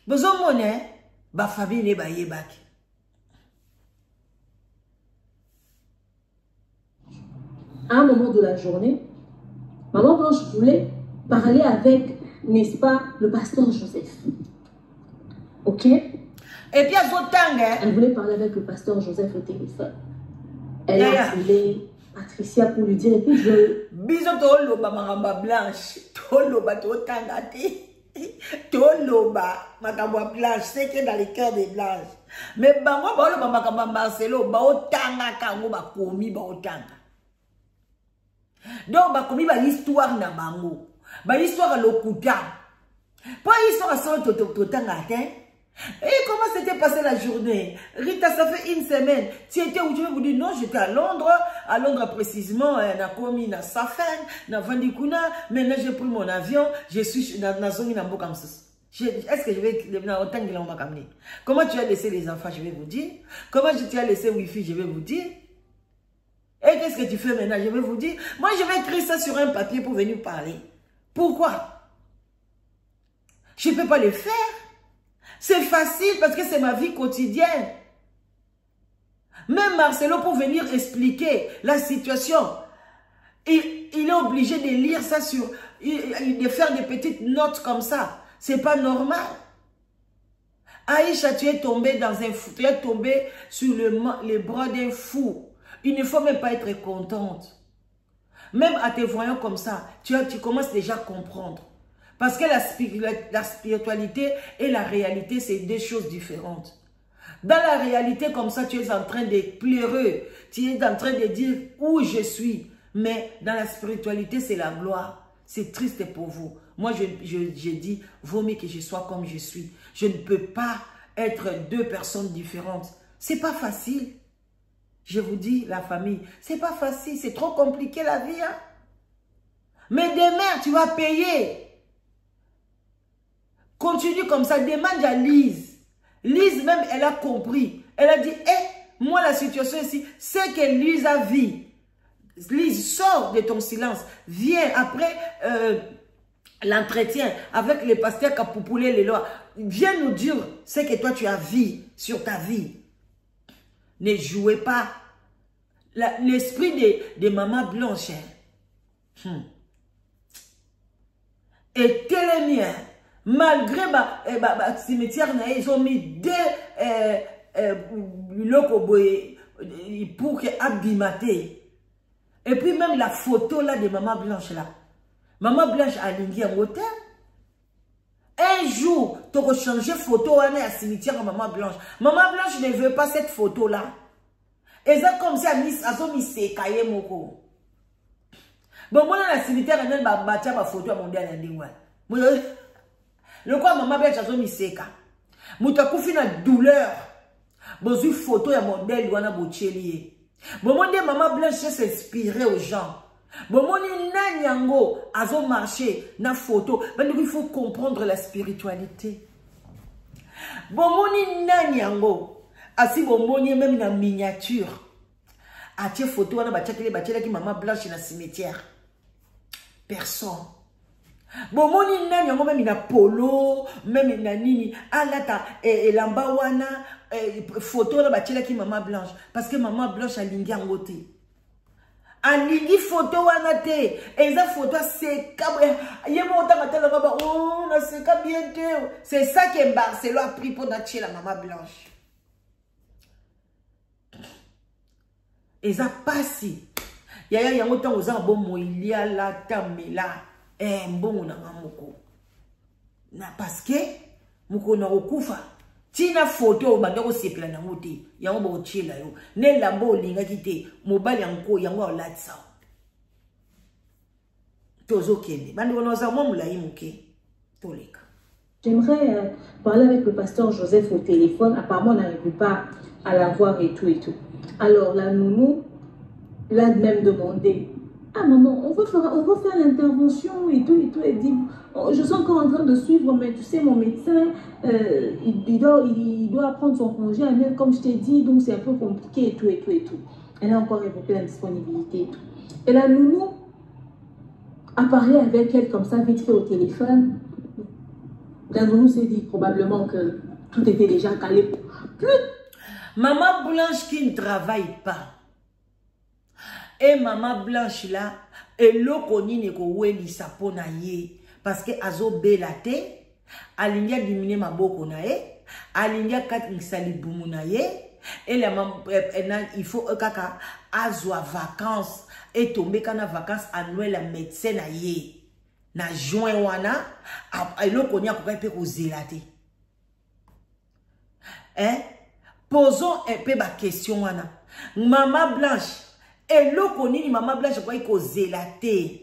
Speaker 1: Vous avez monnaie, ba famille n'est pas yébaki.
Speaker 2: À un moment de la journée, maman Blanche voulait parler avec, n'est-ce pas, le pasteur Joseph. Ok?
Speaker 1: Et puis
Speaker 2: elle voulait parler avec le pasteur Joseph au téléphone. Elle a appelé Patricia pour lui dire, et puis je...
Speaker 1: Bisous toloba maramba Blanche, toloba totanga te, toloba makamba Blanche, c'est que dans le cœur de Blanche. Mais bango ba makamba Marcelo ba otanga kango ba komi ba otanga. Donc ba komi ba histoire na bango, ba histoire lokuta. Pas histoire sans totanga te. Et comment s'était passée la journée? Rita, ça fait une semaine. Tu étais où? Je vais vous dire, non, j'étais à Londres précisément, na komi na Safen, na Vandikuna. Maintenant, j'ai pris mon avion, je suis dans zone Nambo comme ça. Est-ce que je vais autant que l'on m'a amené? Comment tu as laissé les enfants? Je vais vous dire. Comment tu as laissé Wi-Fi? Je vais vous dire. Et qu'est-ce que tu fais maintenant? Je vais vous dire. Moi, je vais écrire ça sur un papier pour venir parler. Pourquoi? Je ne peux pas le faire. C'est facile parce que c'est ma vie quotidienne. Même Marcelo, pour venir expliquer la situation, il est obligé de lire ça de faire des petites notes comme ça. C'est pas normal. Aïcha, tu es tombé dans un fou. Tu es tombé sur les bras d'un fou. Il ne faut même pas être contente. Même à te voyant comme ça, tu commences déjà à comprendre. Parce que la spiritualité et la réalité, c'est deux choses différentes. Dans la réalité, comme ça, tu es en train de pleurer. Tu es en train de dire où je suis. Mais dans la spiritualité, c'est la gloire. C'est triste pour vous. Moi, je dis, vaut mieux que je sois comme je suis. Je ne peux pas être deux personnes différentes. C'est pas facile. Je vous dis, la famille, c'est pas facile. C'est trop compliqué la vie. Hein? Mais demain, tu vas payer. Continue comme ça, demande à Lise. Lise même, elle a compris. Elle a dit, moi la situation ici, c'est que Lise a vu. Lise, sors de ton silence. Viens après l'entretien avec les pasteurs qui ont poupoulé les lois. Viens nous dire ce que toi tu as vu sur ta vie. Ne jouez pas. L'esprit de maman Blanche est tellement... Malgré cimetière, ils ont mis deux pour abîmer. Et puis même la photo là de maman Blanche là. Maman Blanche a lingi en hôtel. Un jour, tu as changé photo à la cimetière de Maman Blanche. Maman Blanche ne veut pas cette photo-là. Et ça comme ça, a mis ses cahiers moko. Bon, moi, dans la cimetière, je vais battre ma photo à mon dernier. Le quoi, Maman Blanche a mis ses cas. Mouta koufi na douleur. Bon, une photo à mon dernier, wana bochelier. Bon, moi, Maman Blanche s'inspirer aux gens. Bon, moi, nanyango, azo marché, na photo. Ben, il faut comprendre la spiritualité. Bon, moi, nanyango, asi bon, moi, même na miniature. A tia photo, wana bachakele ki Maman Blanche na cimetière. Personne. Bon, moi, nanyango, même na polo, même na nini, alata, lamba wana, photo, wana bachakele ki Maman Blanche. Parce que Maman Blanche a lingi en côté. Alingi photo wana te eza photo c'est oh na c'est bien te c'est ça que Barcelone a pris pour nacher la Maman Blanche eza pasi yaya yango tango za bon moilia la tamela mbongo na ngamoko na parce que moko na okufa tina photo bandako sepela na ngote yango ba ochela yo ne lambo linga kite mobali yango yango olatsa tozo kende bandi wana za mo mulai muke toleka.
Speaker 2: J'aimerais parler avec le pasteur Joseph au téléphone. Apparemment, on n'arrive pas à la voir et tout et tout. Alors, la nounou l'a même demandé. Ah maman, on va faire l'intervention et tout et tout. Elle dit, oh, je suis encore en train de suivre, mais tu sais, mon médecin, il doit prendre son congé annuel, comme je t'ai dit, donc c'est un peu compliqué et tout et tout et tout. Elle a encore évoqué la disponibilité et tout. Et la nounou a parlé avec elle comme ça, vite fait au téléphone. La nounou s'est dit probablement que tout était déjà calé. Plus.
Speaker 1: Maman Blanche qui ne travaille pas. Et Maman Blanche là, et l'okoni ne ko weli sapona ye. Parce que azo belate, alinga dimine maboko na ye, alinga kat nsali bumu na ye, et la maman, il faut kaka azwa vacances, et tomber kana vacances annuelles la médecin na ye. Na juin wana, l'okoni a koka pe ko zelate. Hein? Posons un peu ma question wana. Maman Blanche, et l'okoni ni Maman Blanche quoi ko zelate.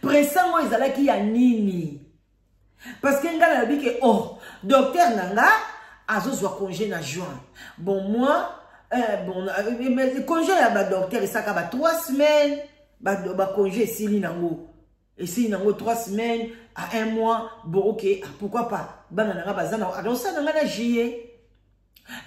Speaker 1: Pressango ezala ki ya nini. Parce que ngala bi ke oh, docteur nanga azozwa congé na juin. Bon moi mais congé ya ba docteur esaka ba 3 semaines, ba congé sili nango. Et si nango 3 semaines à 1 mois, bon OK, pourquoi pas. Bana nanga bazana donc ça nanga na juillet.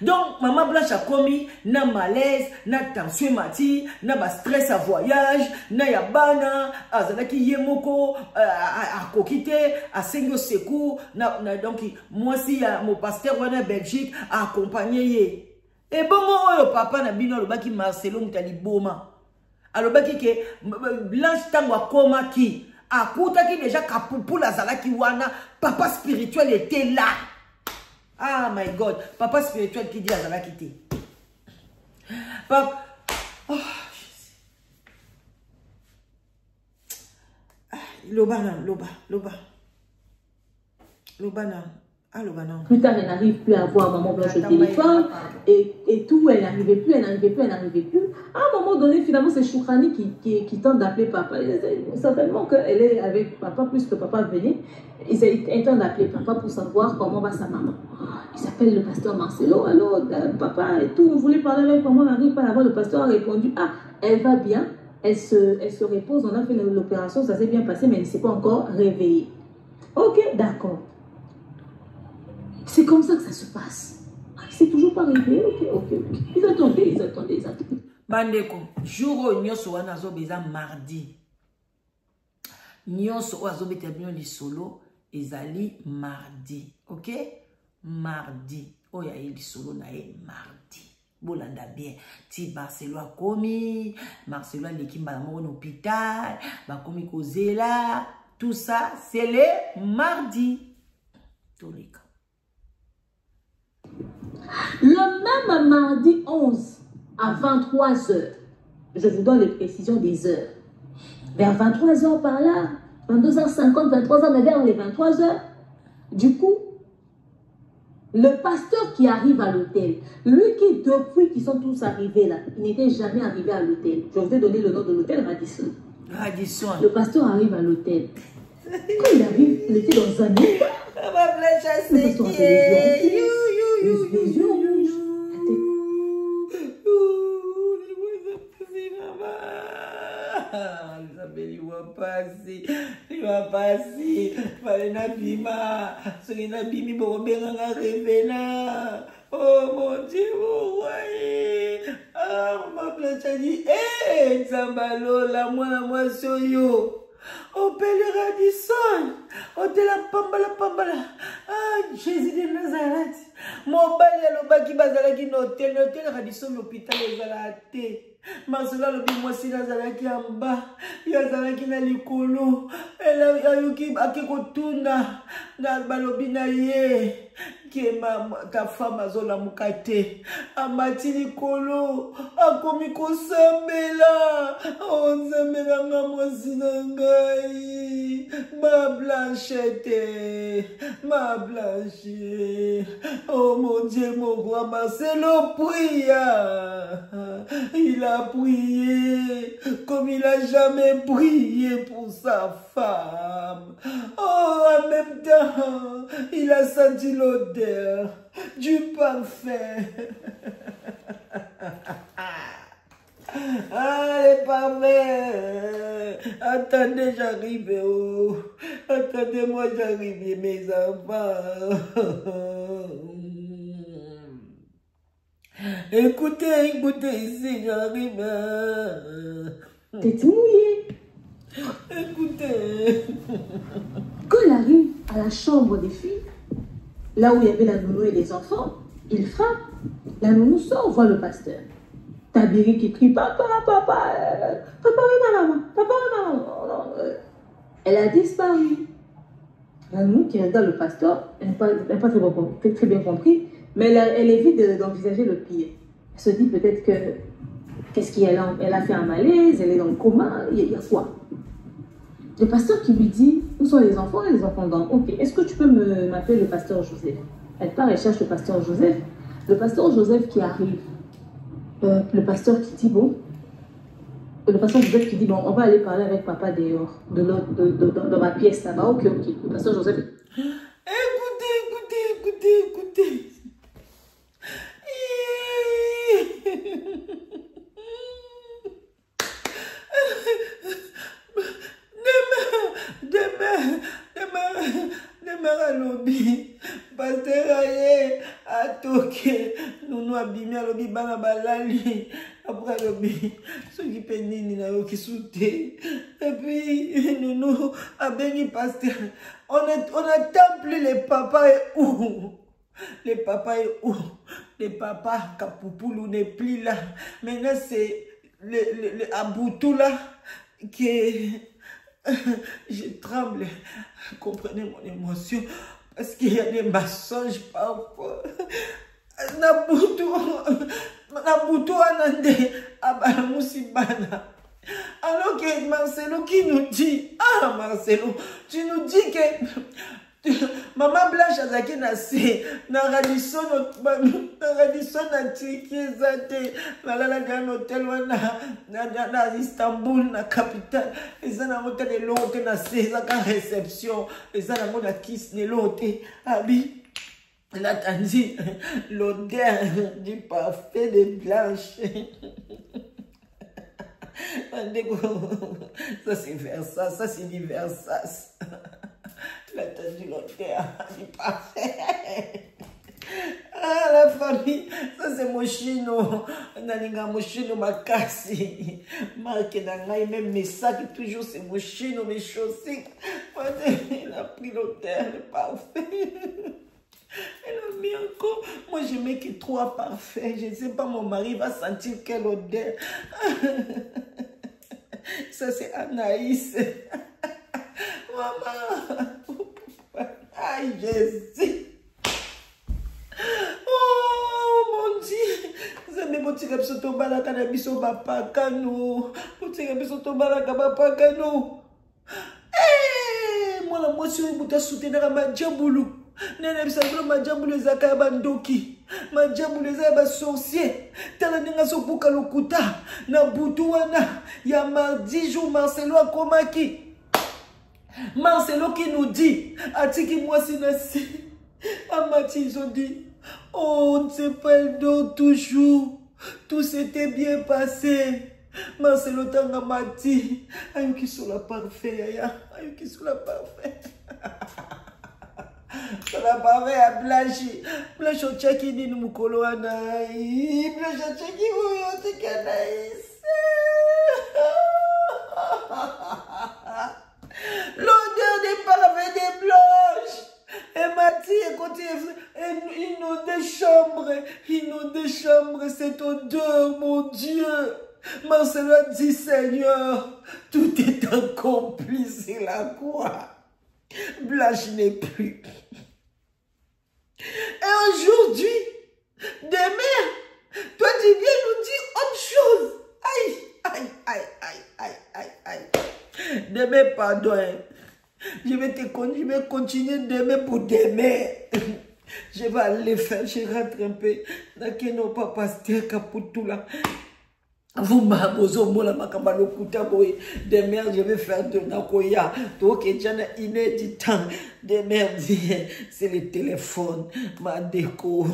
Speaker 1: Donc, Maman Blanche a commis na malaise, na tension mati, na ba stress à voyage, na yabana, azalaki yemoko, a kokite, a sengo secours, donc, moi si mon pasteur wana Belgique a accompagné ye. Et bon, moi, papa na bino le baki Marcelo Moutali Boma. Alors, baki ke Blanche tango a koma ki, a kouta ki déjà kapoupou la zalaki wana, papa spirituel était là. Ah my God, papa spirituel qui dit à Zala quitter. Papa, oh, loba.
Speaker 2: Plus tard, elle n'arrive plus à voir Maman Blanche au téléphone et tout, elle n'arrivait plus. À un moment donné, finalement, c'est Choukani qui tente d'appeler papa. Certainement qu'elle est avec papa, puisque papa venait. Ils tentent d'appeler papa pour savoir comment va sa maman. Il s'appelle le pasteur Marcelo. Alors, papa et tout, on voulait parler avec maman, on n'arrive pas à voir. Le pasteur a répondu, ah, elle va bien, elle se repose, on a fait l'opération, ça s'est bien passé, mais elle ne s'est pas encore réveillée. Ok, d'accord. C'est comme ça que ça se passe. C'est toujours pas réveillé. Ok. Ils attendaient.
Speaker 1: Bandeko, jour où nyoso wana zo beza mardi. Nyoso ozo beta bien li solo ezali mardi. Ok? Mardi. Oya li solo na e mardi. Bolanda bien. Ti Marcelo komi, Marcelo l'équipe ba mon hôpital, ba komi kozela, tout ça c'est le mardi. Tolika.
Speaker 2: Le même mardi 11 à 23 h, je vous donne les précisions des heures. Vers 23 h par là, 22h50, 23h, mais vers les 23h. Du coup, le pasteur qui arrive à l'hôtel, lui qui, depuis qu'ils sont tous arrivés là, il n'était jamais arrivé à l'hôtel. Je vous ai donné le nom de l'hôtel, Radisson.
Speaker 1: Radisson.
Speaker 2: Le pasteur arrive à l'hôtel. Quand il arrive, il était dans un état.
Speaker 1: On va chasser.
Speaker 2: Le pasteur avait les yeux rouges.
Speaker 1: Il va passer. Oh mon Dieu, mon roi. Ah, ma planche dit, hé, Zambalo, la moi, soyo. Oh, Père Radisson. Oh, de la pambala. Ah, Jésus de Nazareth. Mon bali à l'obaki bazalaki n'hôtel Radisson, l'hôpital, les alaté. Marcela lobi mwasi nazalaki en bas, yazalaki na likolo, ayuki akekotuna na balobi na ye ke ta femme azola mukate amati likolo akomi kosambela ozambela nga mwasi na ngai ma Blanchette, oh mon Dieu, mon roi Marcelo pria. Il a prié comme il n'a jamais prié pour sa femme. Oh, en même temps, il a senti l'odeur du parfum. Ah, les parfums. Attendez, j'arrive. Oh. Attendez-moi, j'arrive, mes enfants. Écoutez ici, j'arrive.
Speaker 2: T'es tout mouillé.
Speaker 1: Écoutez.
Speaker 2: Quand il arrive à la chambre des filles, là où il y avait la nounou et les enfants, il frappe. La nounou sort, voit le pasteur. Tabiri qui crie, papa, oui maman, papa, oui maman. Elle a disparu. La nounou qui regarde le pasteur, elle n'a pas très bien compris, mais elle évite d'envisager le pire. Elle se dit peut-être que, qu'est-ce qu'elle a fait un malaise, elle est dans le coma, il y a quoi? Le pasteur qui lui dit, où sont les enfants? Et les enfants dans, ok, est-ce que tu peux m'appeler le pasteur Joseph? Elle part, elle cherche le pasteur Joseph. Le pasteur Joseph qui arrive, le pasteur qui dit, bon, le pasteur Joseph qui dit, bon, on va aller parler avec papa dehors, dans ma pièce là-bas. Ok. Le pasteur Joseph.
Speaker 1: Écoutez. Demain à lobby, pasteur aye a toqué, nous abîmé à lobby bana balali, après lobby, ceux qui pénini na yo qui sauté, et puis nous a béni pasteur, on n'attend plus les papas et où? Les papas et où? Les papas Kapoupou n'est plus là, maintenant c'est le Aboutou là qui je tremble, comprenez mon émotion, parce qu'il y a des mensonges parfois. Naboutou anande abalamusibana. Alors que Marcelo qui nous dit, ah Marcelo, tu nous dis que Maman Blanche azaki na se na Radisson na tiki zate na lala dans hôtel na Istanbul na capitale eza na mota de l'hôtel na se za ka réception eza na mona kiss ne l'hôtel abi la tandi l'odeur du parfum de Blanche. Ça c'est Versace, ça c'est du Versace. La tenue l'odeur du parfait. Ah, la famille, ça c'est Moschino. Nalinga Moschino makasi. Marque d'angaï, même mes sacs, toujours c'est Moschino, mes chaussures. Il a pris l'odeur, le parfait. Elle a mis encore. Moi, je mets que 3 parfaits. Je ne sais pas, mon mari va sentir quelle odeur. Ça, c'est Anaïs. Maman. Aïe, Jésus. Oh, mon Dieu. Vous avez motivé que ce tombe à la cannabis au papa, canou. Motivé que ce tombe à la cannabis au papa, canou. Moi, moi, si vous avez soutenir ma diaboulou. Nene bisablo ma diaboulou zaka ya bandoki. Ma diaboulou zaka ya sorcier. Tala ninga so buka lokuta. Na butu wana. Ya mardi jour Marcelo akomaki. Marcelo qui nous dit, Atiki moi sinasi. Amati ils ont dit, oh on ne sait pas le dos toujours. Tout s'était bien passé. Marcelo tanga mati. Ayo qui sont la parfait. Ayo qui sont la parfait. La parfait à Blanchi. Blanchi au tchaki ni nous mukolo anaï. Blanchi au tchaki ou tchaki anaïs. L'odeur des parfums des blanches. Et Mathieu continue. Il nous déchambre cette odeur, mon Dieu. Marcelo a dit, Seigneur, tout est accompli, c'est la croix. Blanche n'est plus. Et aujourd'hui, demain, toi tu viens nous dire autre chose. Aïe, aïe, aïe, aïe, aïe, aïe, aïe. Demain, pardon. Je vais continuer demain pour demain. Je vais aller faire, je rentre un peu. Nakeno pas pasteur Kaputula. Vous m'abozo mola makambalo kutaboy. Demain, je vais faire de Nakoya. Donc, il y a inédit temps. Demain, c'est le téléphone. Ma déco.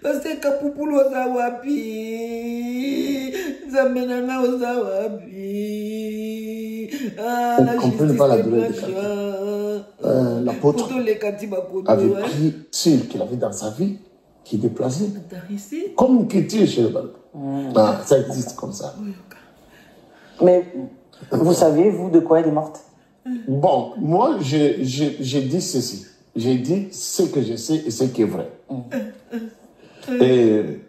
Speaker 1: Parce que Kapupulo Zawapi. Zamenana Zawapi. Ah, la justice
Speaker 3: pas la douleur de l'apôtre avait pris ceux qu'il avait dans sa vie, qui déplaçait, comme une critique chez le bal. Ah, ça existe comme ça.
Speaker 4: Mais vous savez, vous, de quoi elle est morte?
Speaker 3: Bon, moi, j'ai dit ceci. J'ai dit ce que je sais et ce qui est vrai. Et...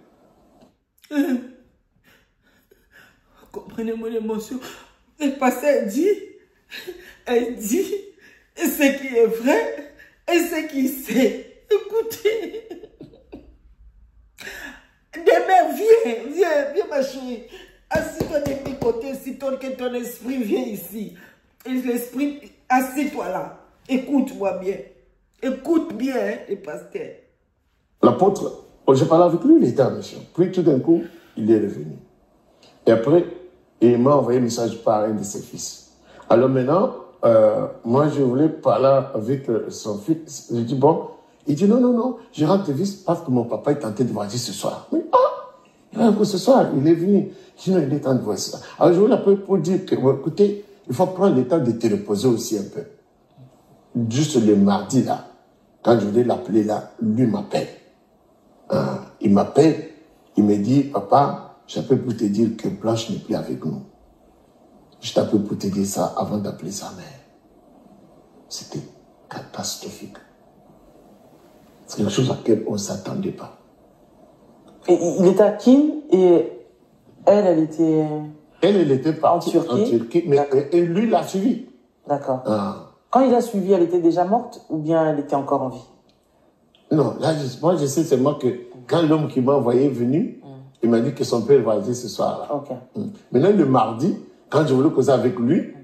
Speaker 1: Comprenez mon émotion. Le pasteur elle dit ce qui est vrai et ce qui sait. Écoutez. Demain, viens ma chérie. Assis-toi de mes côtés, si ton esprit vient ici. Et l'esprit, assis-toi là. Écoute-moi bien. Écoute bien, hein, le pasteur.
Speaker 3: L'apôtre, j'ai parlé avec lui, il était en mission. Puis tout d'un coup, il est revenu. Et après, il m'a envoyé un message par un de ses fils. Alors maintenant, moi je voulais parler avec son fils. Je dis bon, il dit non, je rentre vite parce que mon papa est tenté de voyager ce soir. Mais ce soir, il est venu. Sinon, il est temps de voir ça. Alors je voulais l'appeler pour dire que, bon, écoutez, il faut prendre le temps de te reposer aussi un peu. Juste le mardi là, quand je voulais l'appeler là, lui m'appelle. Il m'appelle, il me dit, papa, j'appelle pour te dire que Blanche n'est plus avec nous. Je t'appelle pour te dire ça avant d'appeler sa mère. C'était catastrophique. C'est quelque chose à laquelle on ne s'attendait pas.
Speaker 4: Et il était à Kin et elle était...
Speaker 3: Elle était partie en Turquie, mais et lui l'a suivi.
Speaker 4: D'accord. Quand il a suivi, elle était déjà morte ou bien elle était encore en vie?
Speaker 3: Non, là, moi je sais seulement que quand l'homme qui m'a envoyé est venu, il m'a dit que son père va agir ce soir-là.
Speaker 4: Okay.
Speaker 3: Maintenant, le mardi, quand je voulais causer avec lui,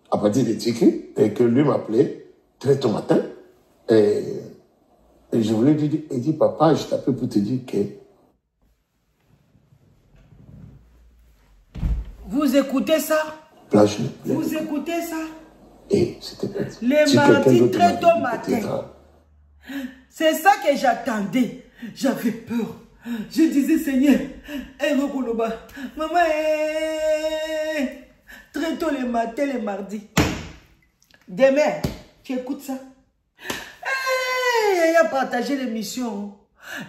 Speaker 3: à partir de Tchiki, et que lui m'appelait très tôt matin, et je voulais lui dire, il dit, papa, je t'appelle pour te dire que...
Speaker 1: Vous écoutez ça?
Speaker 3: Blanche,
Speaker 1: vous écoutez ça?
Speaker 3: Et c'était...
Speaker 1: Les mardis très tôt matin. C'est ça que j'attendais. J'avais peur. Je disais, Seigneur, maman, très tôt le matin, les mardis. Demain, tu écoutes ça. Il a partagé l'émission.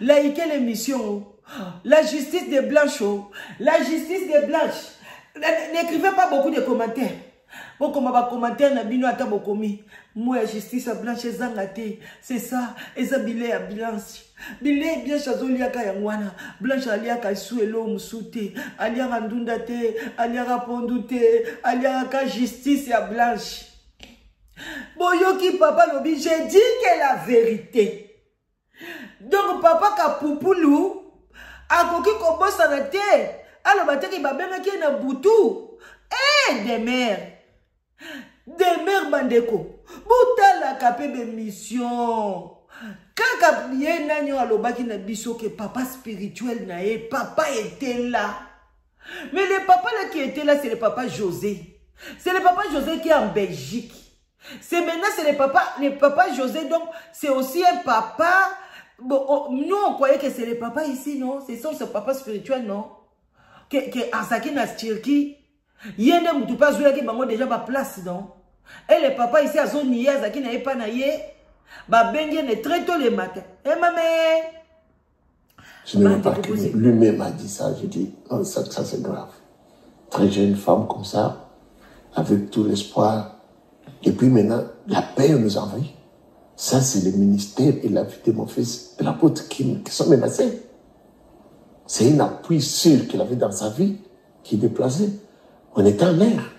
Speaker 1: Liker l'émission. La justice des blanches. La justice des blanches. N'écrivez pas beaucoup de commentaires. Bon, comme va commentaire, na bino ata bokomi. Moi, la justice à blanche, c'est ça. Et ça, billet à blanche. Billet bien chazoliaka yangwana. Blanche aliaka suelo musute. Aliaka ndundate. Aliaka pondute. Aliaka justice à blanche. Boyoki papa lobi, j'ai dit que la vérité. Donc papa Kapupoulou a koki kobosa na te. Alors bateki babenga ki na butu. Eh des mères. Demeure bandeko. Boutala kapebe mission. Kaka ye nanyo alobaki na biso que papa spirituel na ye, papa était là. Mais le papa là qui était là, c'est le papa José. C'est le papa José qui est en Belgique. C'est maintenant, c'est le papa José, donc c'est aussi un papa. Bon, nous on croyait que c'est le papa ici, non? C'est son papa spirituel, non? Que Asaki na Turquie. Yende mutu pas joué qui bango déjà ba place, non? Et le papa ici à zone nié, Asaki na pas na ye. Ba bengue très tôt le matin. Eh maman.
Speaker 3: Je ne veux pas que lui-même a dit ça. Je dis, oh, ça c'est grave. Très jeune femme comme ça, avec tout l'espoir. Et puis maintenant, la paix nous envahit. Ça, c'est le ministère et la vie de mon fils, de l'apôtre qui sont menacés. C'est un appui sûr qu'il avait dans sa vie, qui est déplacé. On est en l'air.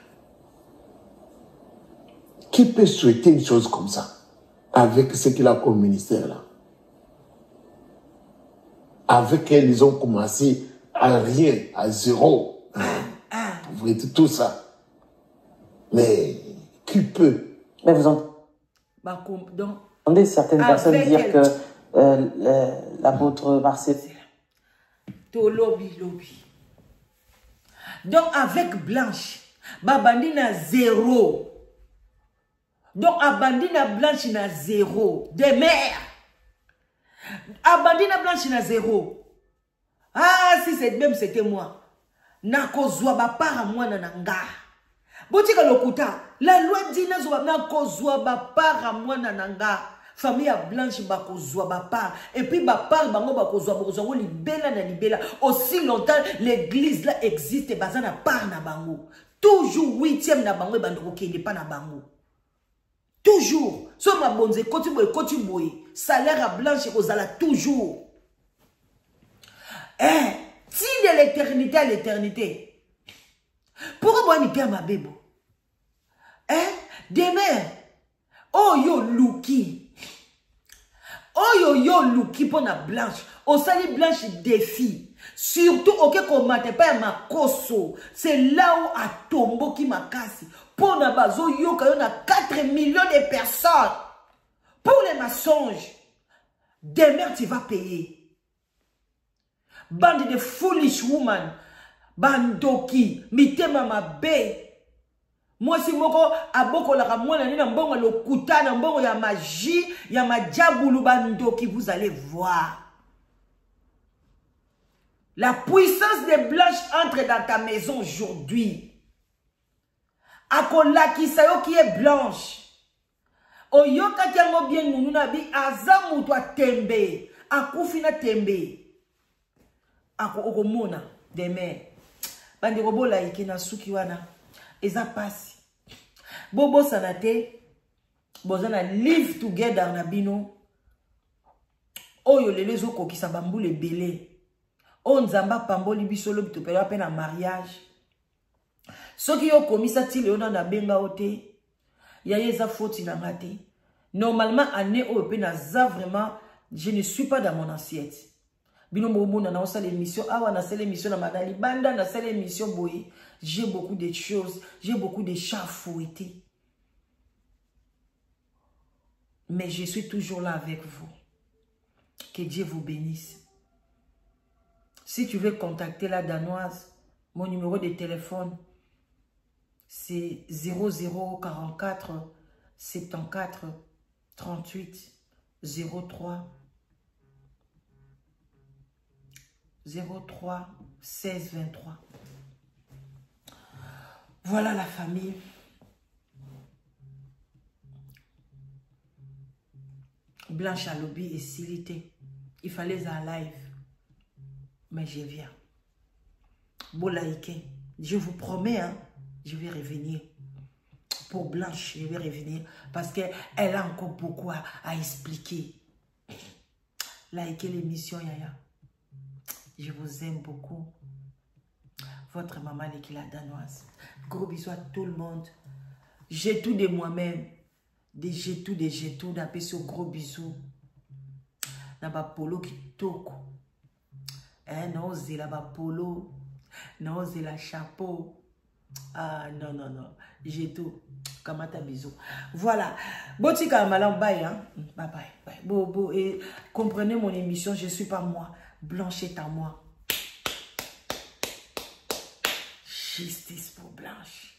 Speaker 3: Qui peut souhaiter une chose comme ça, avec ce qu'il a comme ministère là? Avec elle, ils ont commencé à rien, à zéro. Vous voyez tout ça. Mais qui peut?
Speaker 4: Mais vous entendez certaines personnes dire que l'apôtre Marcel...
Speaker 1: Lobby. Donc avec Blanche, Babandi na zéro. Donc Abandi na Blanche na zéro. Des mères. Abandi na Blanche na zéro. Ah, si c'est même c'était moi. Nakozwa ba para moi na nanga. Botika lokuta. La loi dit nakozwa ba para moi na nanga. Famille à Blanche bakozwa ba part. Et puis ba part bango bakozwa libela na libela. Aussi longtemps l'église là existe et bazana part na bango. Toujours 8e na bango bandoko kende pas na bango. Toujours. So ma bonze koti boye. Salaire à Blanche ozala toujours. Si de l'éternité à l'éternité. Pourquoi moi ni père ma bébé? Demain. Oh yo Luki. Oh yo Luki pour la Blanche. On sali Blanche défi. Surtout ok komate pas ma koso. C'est là où a tombo qui m'a cassé. Pour na bazo yo kayo na 4 millions de personnes. Pour les mensonges. Demain tu vas payer. Bande de foolish woman. Bandoki. Mitema mabe. Moi si moko aboko la kamwana nina mbongo lo kutana mbongo ya magie ya majabulu bandoki, vous allez voir. La puissance de Blanche entre dans ta maison aujourd'hui. Akolaki sayo qui est Blanche. Oyoka kiango bien nununa bi azamu to tembe. Akufina tembe. Ako okomona demain. Bandi robola ikena suki wana. Eza passe. Bobo sanate. Bozana live together na bino. Oyo lelezo kokisa bambule belé. O nzamba pamboli bisolo bitopela pe na mariage. Soki yo komisa tile ona na benga ote. Ya yeza faute na ngate. Normalement année o pe na za vraiment je ne suis pas dans mon assiette. Bino mobo na na sala émission awa na sala émission na madali banda na sala émission boye. J'ai beaucoup de choses, j'ai beaucoup de chats à fouetter. Mais je suis toujours là avec vous. Que Dieu vous bénisse. Si tu veux contacter la Danoise, mon numéro de téléphone, c'est 0044 74 38 03 16 23. Voilà la famille. Blanche à lobby et Silité. Il fallait un live. Mais je viens. Bolaïke. Je vous promets, hein, je vais revenir. Pour Blanche, je vais revenir. Parce qu'elle a encore beaucoup à expliquer. Likez l'émission, Yaya. Je vous aime beaucoup. Votre maman Lekila Danoise. Gros bisous à tout le monde. J'ai tout de moi-même. J'ai tout d'appeler ce gros bisous. Naba polo qui toko. Non, c'est la polo. Non, c'est la chapeau. Ah, non, non, non. J'ai tout. Kamata bisous. Voilà. Botika malam bye, hein. Bye bye. Bye. Bo, et comprenez mon émission, je suis pas moi. Blanche est à moi. Justice pour Blanche.